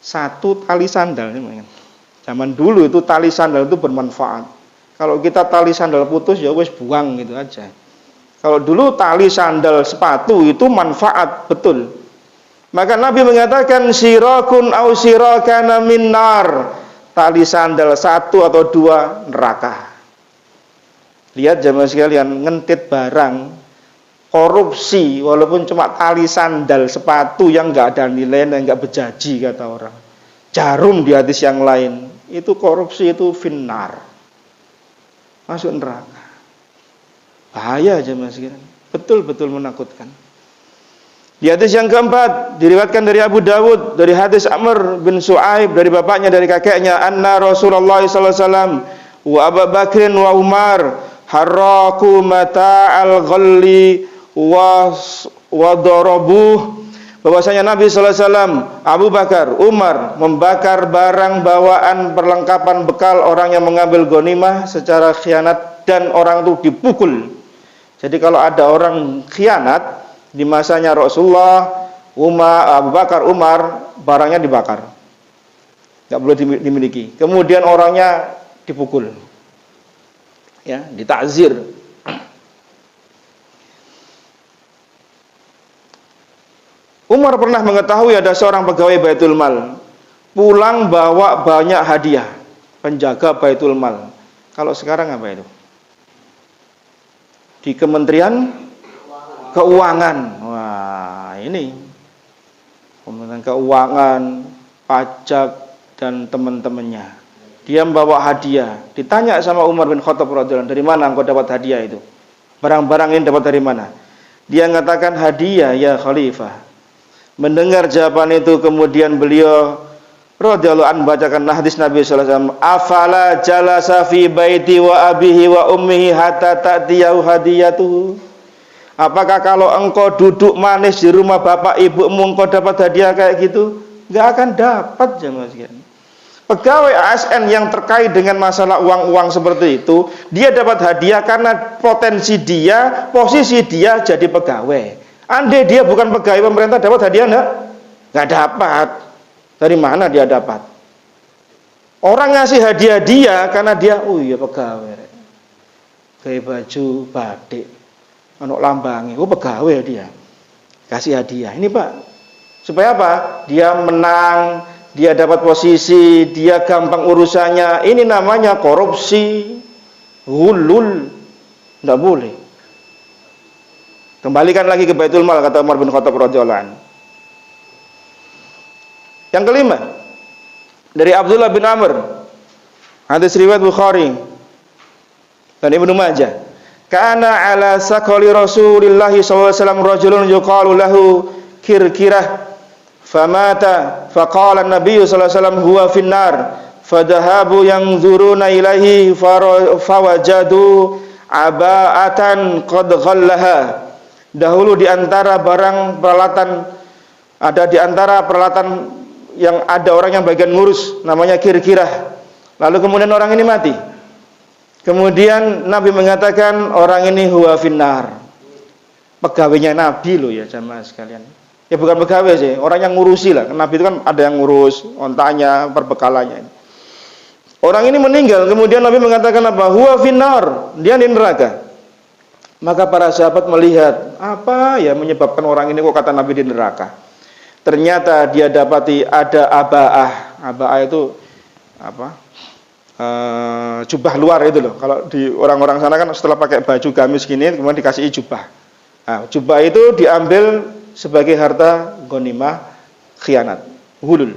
1 tali sandal. Zaman dulu itu tali sandal itu bermanfaat. Kalau kita tali sandal putus ya wis buang gitu aja. Kalau dulu tali sandal sepatu itu manfaat betul. Maka Nabi mengatakan sirakun au sirakana min nar. Tali sandal 1 atau 2 neraka. Lihat jamaah sekalian, ngentit barang, korupsi walaupun cuma tali sandal sepatu yang enggak ada nilainya, enggak berjaji kata orang. Jarum di hadis yang lain, itu korupsi, itu finnar. Masuk neraka. Bahaya jemaah sekalian. Betul-betul menakutkan. Di hadis yang keempat diriwayatkan dari Abu Dawud dari hadis Amr bin Su'aib dari bapaknya dari kakeknya, anna Rasulullah sallallahu alaihi wasallam wa Abu Bakrin wa Umar haraku mata'al ghalli wa darabuh, bahwasanya Nabi sallallahu alaihi wasallam, Abu Bakar, Umar membakar barang bawaan perlengkapan bekal orang yang mengambil ghanimah secara khianat dan orang itu dipukul. Jadi kalau ada orang khianat di masanya Rasulullah, Abu Bakar, Umar, barangnya dibakar, nggak boleh dimiliki. Kemudian orangnya dipukul, ya, ditakzir. Umar pernah mengetahui ada seorang pegawai Baitul Mal pulang bawa banyak hadiah, penjaga Baitul Mal. Kalau sekarang apa itu? Di Kementerian Keuangan. Wah, ini Kementerian Keuangan, pajak dan teman-temannya. Dia membawa hadiah. Ditanya sama Umar bin Khattab radhiyallahu anhu, dari mana engkau dapat hadiah itu? Barang-barang ini dapat dari mana? Dia mengatakan hadiah ya Khalifah. Mendengar jawaban itu, kemudian beliau radhiyallahu anhu bacakan hadis Nabi sallallahu alaihi wasallam, afala jalasa fi baiti wa abihi wa ummihi hatta ta'tiyahu hadiyatuhu. Apakah kalau engkau duduk manis di rumah bapak ibumu engkau dapat hadiah kayak gitu? Enggak akan dapat jemaah sekalian. Pegawai ASN yang terkait dengan masalah uang-uang seperti itu, dia dapat hadiah karena potensi dia, posisi dia jadi pegawai. Andai dia bukan pegawai pemerintah, dapat hadiah enggak? Enggak dapat. Dari mana dia dapat? Orang ngasih hadiah dia karena dia, oh iya pegawai. Kayak baju batik, anak lambangi, oh pegawai dia. Kasih hadiah. Ini Pak, supaya apa? Dia menang, dia dapat posisi, dia gampang urusannya. Ini namanya korupsi, hulul. Enggak boleh. Kembalikan lagi ke Baitul Mal, kata Umar bin Khattab radhiyallahu anhu. Yang kelima, dari Abdullah bin Amr, hadis riwayat Bukhari dan Ibnu Majah. Kana ala saqali Rasulillah sallallahu alaihi wasallam rajulun yuqalu lahu Kirkirah famata faqala an-nabiy sallallahu alaihi wasallam huwa finnar fadahabu yanzuruna ilaihi fawajadu aba'atan qad ghallaha. Dahulu di antara barang peralatan, ada di antara peralatan yang ada orang yang bagian ngurus, namanya Kirkirah. Lalu kemudian orang ini mati. Kemudian Nabi mengatakan orang ini huwa finnar. Pegawainya Nabi loh ya jamaah sekalian. Ya bukan pegawai sih, orang yang ngurusi lah. Nabi itu kan ada yang ngurus ontanya, perbekalannya. Orang ini meninggal, kemudian Nabi mengatakan apa? Huwa finnar, dia di neraka. Maka para sahabat melihat, apa ya menyebabkan orang ini kok kata Nabi di neraka? Ternyata dia dapati ada aba'ah. Aba'ah itu jubah luar itu loh. Kalau di orang-orang sana kan setelah pakai baju gamis gini kemudian dikasih jubah. Nah, jubah itu diambil sebagai harta ghanimah khianat, hulul.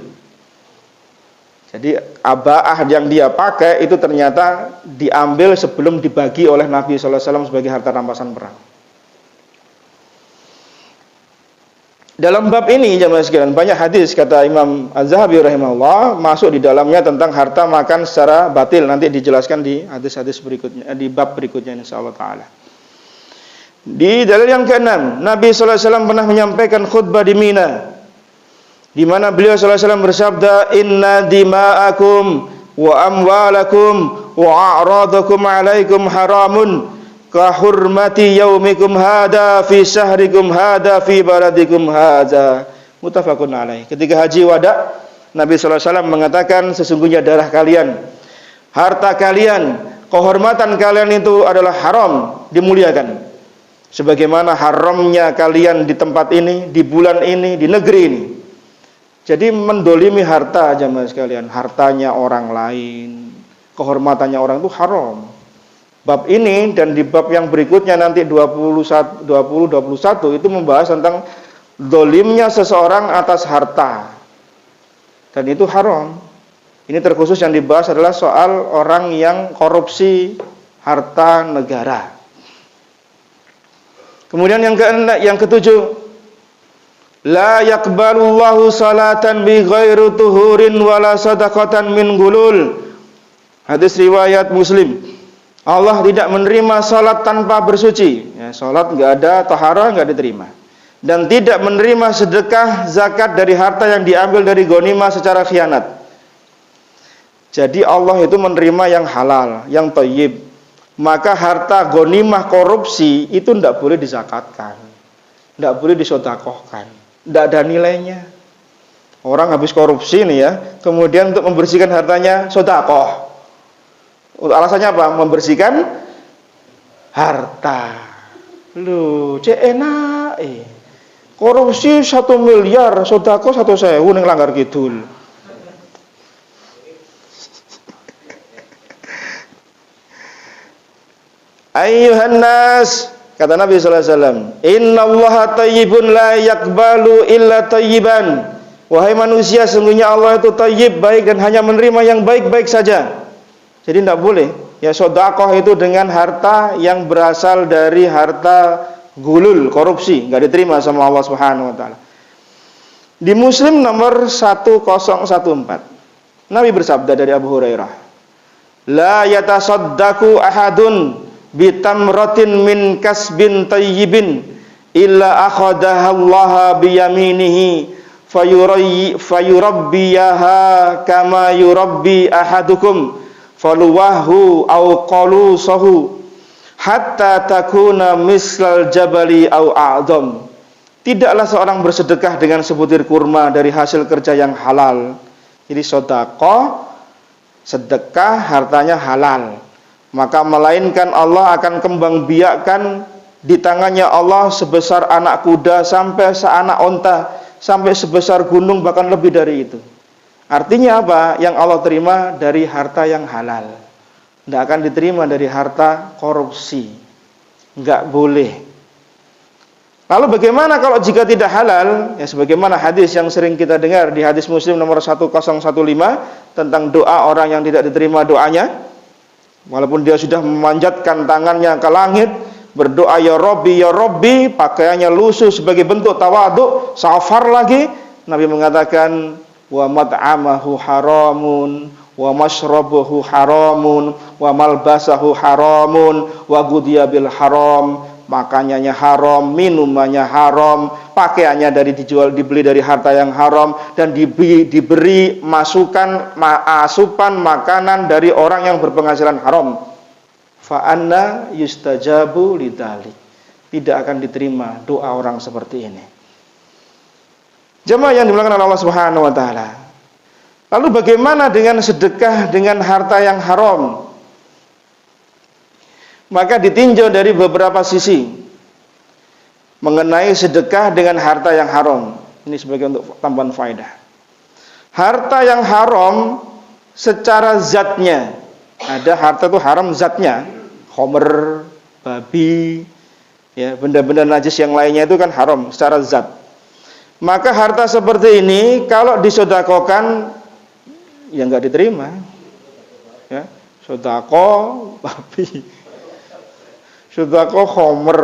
Jadi abaah yang dia pakai itu ternyata diambil sebelum dibagi oleh Nabi sallallahu alaihi wasallam sebagai harta rampasan perang. Dalam bab ini jemaah sekalian banyak hadis kata Imam Az-Zahabi rahimahullah masuk di dalamnya tentang harta makan secara batil, nanti dijelaskan di hadis-hadis berikutnya, di bab berikutnya insyaallah taala. Di dalil yang ke-6, Nabi sallallahu alaihi wasallam pernah menyampaikan khutbah di Mina di mana beliau sallallahu alaihi wasallam bersabda, "Inna dima'akum wa amwalakum wa a'radakum 'alaikum haramun ka hurmati yaumikum hada fi syahrikum hada fi baladikum hadza." Muttafaqun alaih. Ketika haji wada, Nabi sallallahu alaihi wasallam mengatakan sesungguhnya darah kalian, harta kalian, kehormatan kalian itu adalah haram, dimuliakan. Sebagaimana haramnya kalian di tempat ini, di bulan ini, di negeri ini. Jadi mendolimi harta jamaah sekalian, hartanya orang lain, kehormatannya orang itu haram. Bab ini dan di bab yang berikutnya nanti 21 itu membahas tentang dolimnya seseorang atas harta. Dan itu haram. Ini terkhusus yang dibahas adalah soal orang yang korupsi harta negara. Kemudian yang ketujuh, la yaqbalullahu salatan bi ghairi tuhurin wala sadaqatan min gulul. Hadis riwayat Muslim. Allah tidak menerima salat tanpa bersuci. Ya, salat enggak ada taharah enggak diterima. Dan tidak menerima sedekah zakat dari harta yang diambil dari ghanimah secara khianat. Jadi Allah itu menerima yang halal, yang thayyib. Maka harta ghanimah korupsi itu enggak boleh dizakatkan. Enggak boleh disedekahkan. Tidak ada nilainya. Orang habis korupsi nih ya, kemudian untuk membersihkan hartanya sedekah. Alasannya apa? Membersihkan harta. Loh, cek enak korupsi 1 miliar, sedekah 1.000 ning Langgar Kidul. Ayyuhan nas, kata Nabi sallallahu alaihi wasallam, "Innallaha thayyibun la yaqbalu illa thayyiban." Wahai manusia, sungguhnya Allah itu thayyib, baik dan hanya menerima yang baik-baik saja. Jadi tidak boleh ya sedekah itu dengan harta yang berasal dari harta gulul, korupsi, enggak diterima sama Allah Subhanahu wa taala. Di Muslim nomor 1014, Nabi bersabda dari Abu Hurairah, "La yatasaddaqu ahadun bitamratin min kasbin tayyibin illa akhadaha Allah biyaminihi fayurabbiyaha kama yurabbi ahadukum faluwahu au qalusahu hatta takuna mislal jabali au a'dham." Tidaklah seorang bersedekah dengan sebutir kurma dari hasil kerja yang halal. Jadi sedekah hartanya halal, maka melainkan Allah akan kembang biakkan di tangannya Allah sebesar anak kuda sampai seanak onta, sampai sebesar gunung, bahkan lebih dari itu. Artinya apa? Yang Allah terima dari harta yang halal, tidak akan diterima dari harta korupsi. Enggak boleh. Lalu bagaimana kalau jika tidak halal? Ya sebagaimana hadis yang sering kita dengar di hadis Muslim nomor 1015 tentang doa orang yang tidak diterima doanya. Walaupun dia sudah memanjatkan tangannya ke langit, berdoa ya Rabbi, pakaiannya lusuh sebagai bentuk tawadhu, safar lagi, Nabi mengatakan wa mat'amahu haramun wa mashrabuhu haramun wa malbasahu haramun wa gudiya bil haram, makanannya haram, minumannya haram, pakaiannya dibeli dari harta yang haram, dan diberi asupan makanan dari orang yang berpenghasilan haram. Fa anna yustajabu lidzalik. Tidak akan diterima doa orang seperti ini. Jemaah yang dimuliakan oleh Allah Subhanahu wa taala. Lalu bagaimana dengan sedekah dengan harta yang haram? Maka ditinjau dari beberapa sisi mengenai sedekah dengan harta yang haram. Ini sebagai untuk tambahan faedah. Harta yang haram secara zatnya. Ada harta itu haram zatnya, khamr, babi, ya, benda-benda najis yang lainnya itu kan haram secara zat. Maka harta seperti ini kalau disedekahkan ya enggak diterima. Ya, sedekah babi. Sedekah khamr.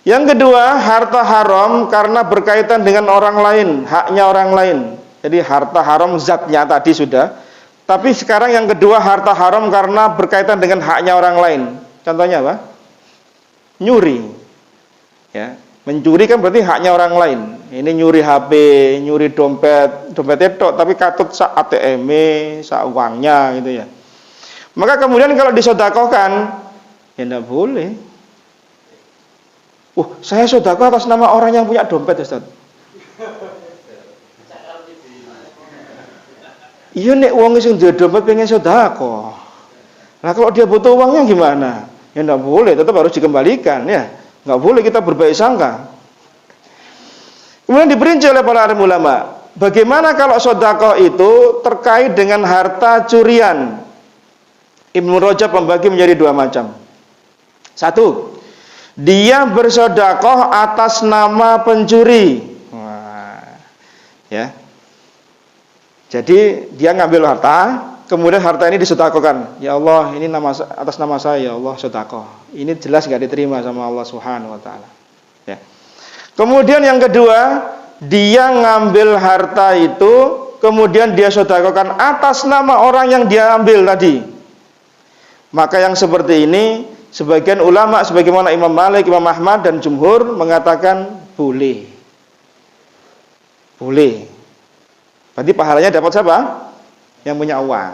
Yang kedua, harta haram karena berkaitan dengan orang lain, haknya orang lain. Jadi harta haram zatnya tadi sudah. Tapi sekarang yang kedua, harta haram karena berkaitan dengan haknya orang lain. Contohnya apa? Nyuri. Ya, mencuri kan berarti haknya orang lain. Ini nyuri HP, nyuri dompetnya tok, tapi katut sak ATM, sak uangnya gitu ya. Maka kemudian kalau disedekahkan, ya enggak boleh. Saya sedekah atas nama orang yang punya dompet, Ustaz. Iya nek wong sing duwe dompet pengen sedekah. Nah kalau dia butuh uangnya gimana? Ya enggak boleh, tetap harus dikembalikan ya. Enggak boleh kita berbaik sangka. Kemudian diperinci oleh para alim ulama, bagaimana kalau sedekah itu terkait dengan harta curian? Ibnu Rajab membagi menjadi dua macam. Satu, dia bersedekah atas nama pencuri. Wah, ya. Jadi dia ngambil harta, kemudian harta ini disedekahkan. Ya Allah, ini atas nama saya, ya Allah, sedekah. Ini jelas enggak diterima sama Allah Subhanahu wa taala. Ya. Kemudian yang kedua, dia ngambil harta itu, kemudian dia sedekahkan atas nama orang yang dia ambil tadi. Maka yang seperti ini, sebagian ulama sebagaimana Imam Malik, Imam Ahmad dan jumhur mengatakan boleh. Boleh. Berarti pahalanya dapat siapa? Yang punya uang.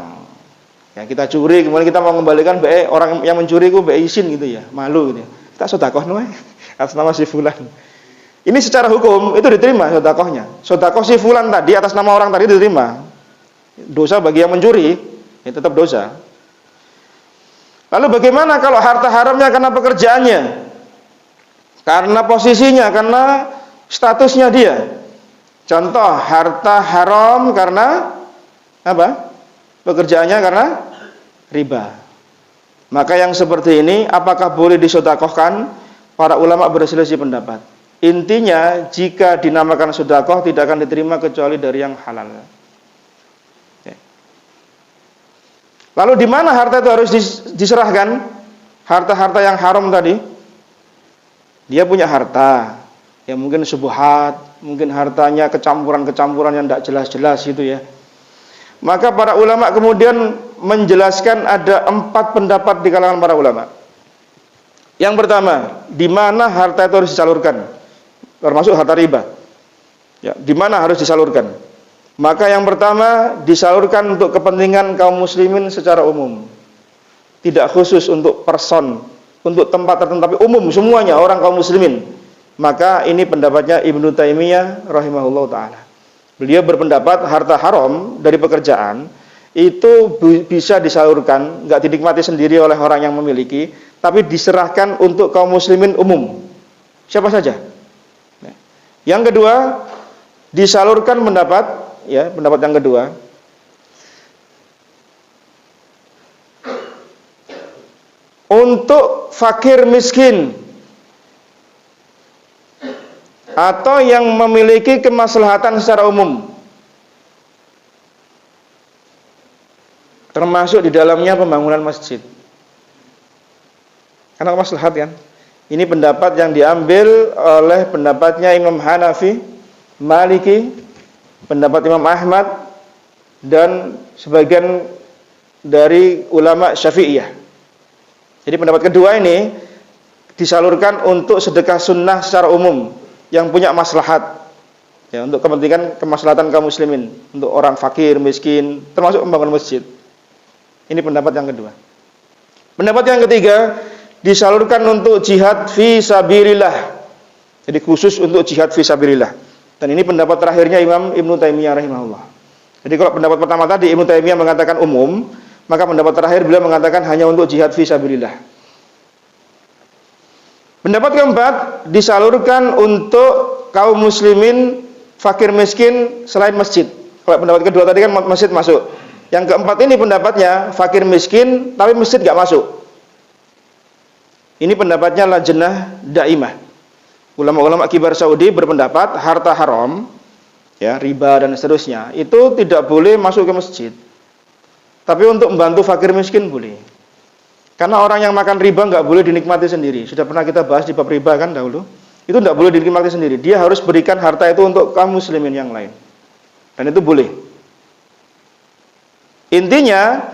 Ya, kita curi kemudian kita mau mengembalikan orang yang mencuri itu izin gitu ya, malu gitu. Kita sedekah wae atas nama si fulan. Ini secara hukum itu diterima sedekahnya. Sedekah si fulan tadi atas nama orang tadi diterima. Dosa bagi yang mencuri, ya tetap dosa. Lalu bagaimana kalau harta haramnya karena pekerjaannya? Karena posisinya, karena statusnya dia. Contoh, harta haram karena apa? Pekerjaannya karena riba. Maka yang seperti ini apakah boleh disedekahkan? Para ulama berselisih pendapat. Intinya jika dinamakan sedekah tidak akan diterima kecuali dari yang halal. Lalu di mana harta itu harus diserahkan? Harta-harta yang haram tadi. Dia punya harta, ya mungkin subuhat, mungkin hartanya kecampuran-kecampuran yang tidak jelas-jelas gitu ya. Maka para ulama kemudian menjelaskan ada 4 pendapat di kalangan para ulama. Yang pertama, di mana harta itu harus disalurkan? Termasuk harta riba. Ya, di mana harus disalurkan? Maka yang pertama disalurkan untuk kepentingan kaum muslimin secara umum. Tidak khusus untuk person, untuk tempat tertentu, tapi umum semuanya orang kaum muslimin. Maka ini pendapatnya Ibnu Taimiyah rahimahullah taala. Beliau berpendapat harta haram dari pekerjaan itu bisa disalurkan, enggak dinikmati sendiri oleh orang yang memiliki, tapi diserahkan untuk kaum muslimin umum. Siapa saja. Yang kedua, disalurkan pendapat yang kedua, untuk fakir miskin atau yang memiliki kemaslahatan secara umum, termasuk di dalamnya pembangunan masjid. Karena maslahat kan. Ini pendapat yang diambil oleh pendapatnya Imam Hanafi, Maliki, pendapat Imam Ahmad dan sebagian dari ulama Syafi'iyah. Jadi pendapat kedua ini disalurkan untuk sedekah sunnah secara umum yang punya maslahat, ya, untuk kepentingan kemaslahatan kaum muslimin, untuk orang fakir, miskin, termasuk membangun masjid. Ini pendapat yang kedua. Pendapat yang ketiga, disalurkan untuk jihad fi sabilillah. Jadi khusus untuk jihad fi sabilillah. Dan ini pendapat terakhirnya Imam Ibnu Taimiyah rahimahullah. Jadi kalau pendapat pertama tadi Ibnu Taimiyah mengatakan umum, maka pendapat terakhir beliau mengatakan hanya untuk jihad fi sabilillah. Pendapat keempat, disalurkan untuk kaum muslimin fakir miskin selain masjid. Kalau pendapat kedua tadi kan masjid masuk. Yang keempat ini pendapatnya fakir miskin tapi masjid nggak masuk. Ini pendapatnya Lajnah Daimah. Ulama-ulama kibar Saudi berpendapat harta haram, ya, riba dan seterusnya, itu tidak boleh masuk ke masjid. Tapi untuk membantu fakir miskin boleh. Karena orang yang makan riba nggak boleh dinikmati sendiri. Sudah pernah kita bahas di bab riba kan dahulu. Itu nggak boleh dinikmati sendiri. Dia harus berikan harta itu untuk kaum muslimin yang lain. Dan itu boleh. Intinya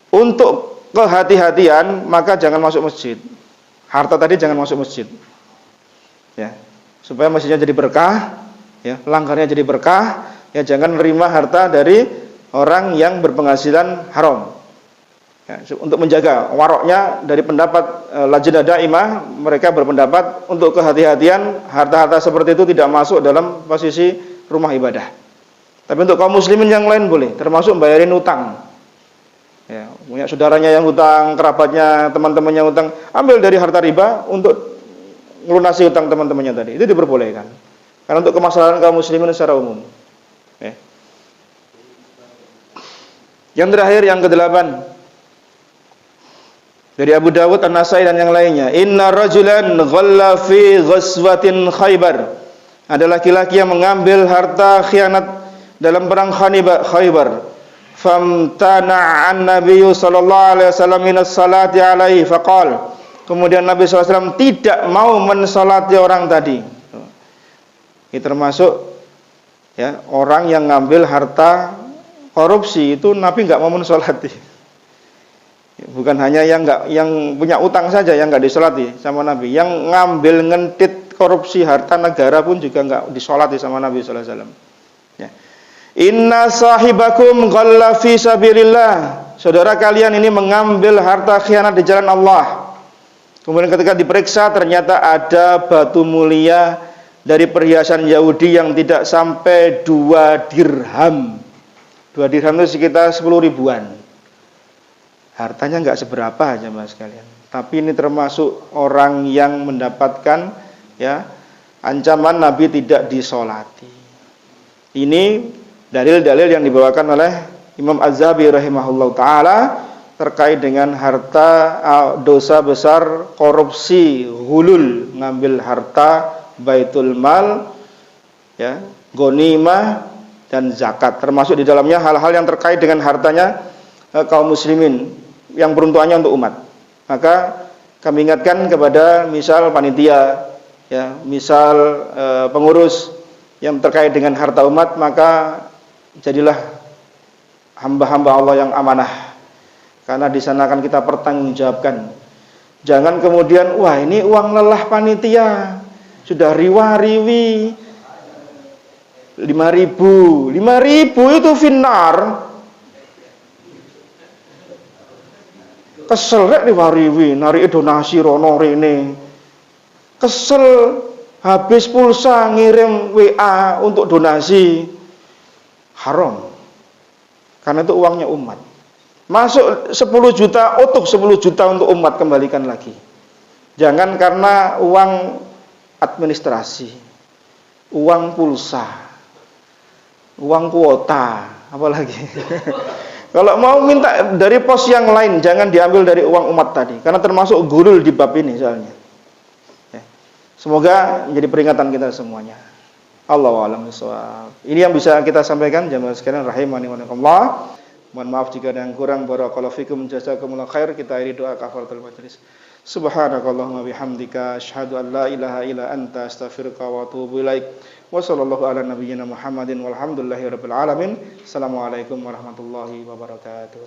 untuk kehati-hatian maka jangan masuk masjid. Harta tadi jangan masuk masjid. Ya, supaya masjidnya jadi berkah, ya, langgarnya jadi berkah, ya, jangan menerima harta dari orang yang berpenghasilan haram. Ya, untuk menjaga waroknya dari pendapat Lajnah Daimah, mereka berpendapat untuk kehati-hatian harta-harta seperti itu tidak masuk dalam posisi rumah ibadah. Tapi untuk kaum muslimin yang lain boleh, termasuk bayarin utang. Ya, punya saudaranya yang hutang, kerabatnya, teman-temannya hutang, ambil dari harta riba untuk melunasi hutang teman-temannya tadi. Itu diperbolehkan. Karena untuk kemaslahatan kaum muslimin secara umum. Ya. Yang terakhir, yang ke-8 dari Abu Dawud, An-Nasai dan yang lainnya. Inna rajulan ghalla fi ghazwatin Khaybar. Ada laki-laki yang mengambil harta khianat dalam perang Khaybar. Famtana'an Nabiyyu sallallahu alaihi wasallam minas salati alaihi faqala. Kemudian Nabi SAW tidak mau mensolati orang tadi. Ini termasuk, ya, orang yang ngambil harta korupsi itu Nabi nggak mau mensolati. Bukan hanya yang punya utang saja yang nggak disolati sama Nabi. Yang ngambil ngentit korupsi harta negara pun juga nggak disolati sama Nabi SAW. Ya. Inna sahibakum ghalla fi sabilillah. Saudara kalian ini mengambil harta khianat di jalan Allah. Kemudian ketika diperiksa ternyata ada batu mulia dari perhiasan Yahudi yang tidak sampai 2 dirham. 2 dirham itu sekitar 10 ribuan. Hartanya nggak seberapa aja mas sekalian. Tapi ini termasuk orang yang mendapatkan, ya, ancaman Nabi tidak disolati. Ini dalil-dalil yang dibawakan oleh Imam Az-Zahabi rahimahullah ta'ala terkait dengan harta dosa besar korupsi, hulul, ngambil harta baitul mal, ya, ghanimah dan zakat. Termasuk di dalamnya hal-hal yang terkait dengan hartanya kaum muslimin yang peruntukannya untuk umat. Maka kami ingatkan kepada misal panitia, ya, misal pengurus yang terkait dengan harta umat, maka jadilah hamba-hamba Allah yang amanah. Karena di sana akan kita pertanggungjawabkan. Jangan kemudian, wah ini uang lelah panitia, sudah riwa-riwi 5.000 itu finnar. Kesel rek riwa-riwi, narik donasi rono rene. Kesel habis pulsa ngirim WA untuk donasi. Haram. Karena itu uangnya umat. Masuk 10 juta, utuh 10 juta untuk umat, kembalikan lagi. Jangan karena uang administrasi, uang pulsa, uang kuota, apalagi. Kalau mau minta dari pos yang lain, jangan diambil dari uang umat tadi. Karena termasuk gulul di bab ini soalnya. Ya. Semoga menjadi peringatan kita semuanya. Allahu a'lam bishawab. Ini yang bisa kita sampaikan jamaah sekalian rahimani wa rahimakumullah. Mohon maaf jika ada yang kurang. Barakallahu fikum, jazakumullah khair. Kita akhiri doa kafaratul majlis. Subhanakallahumma bihamdika asyhadu an la ilaha illa anta astaghfiruka wa atubu ilaik. Wa sallallahu ala nabiyyina Muhammadin walhamdulillahi rabbil alamin. Assalamualaikum warahmatullahi wabarakatuh.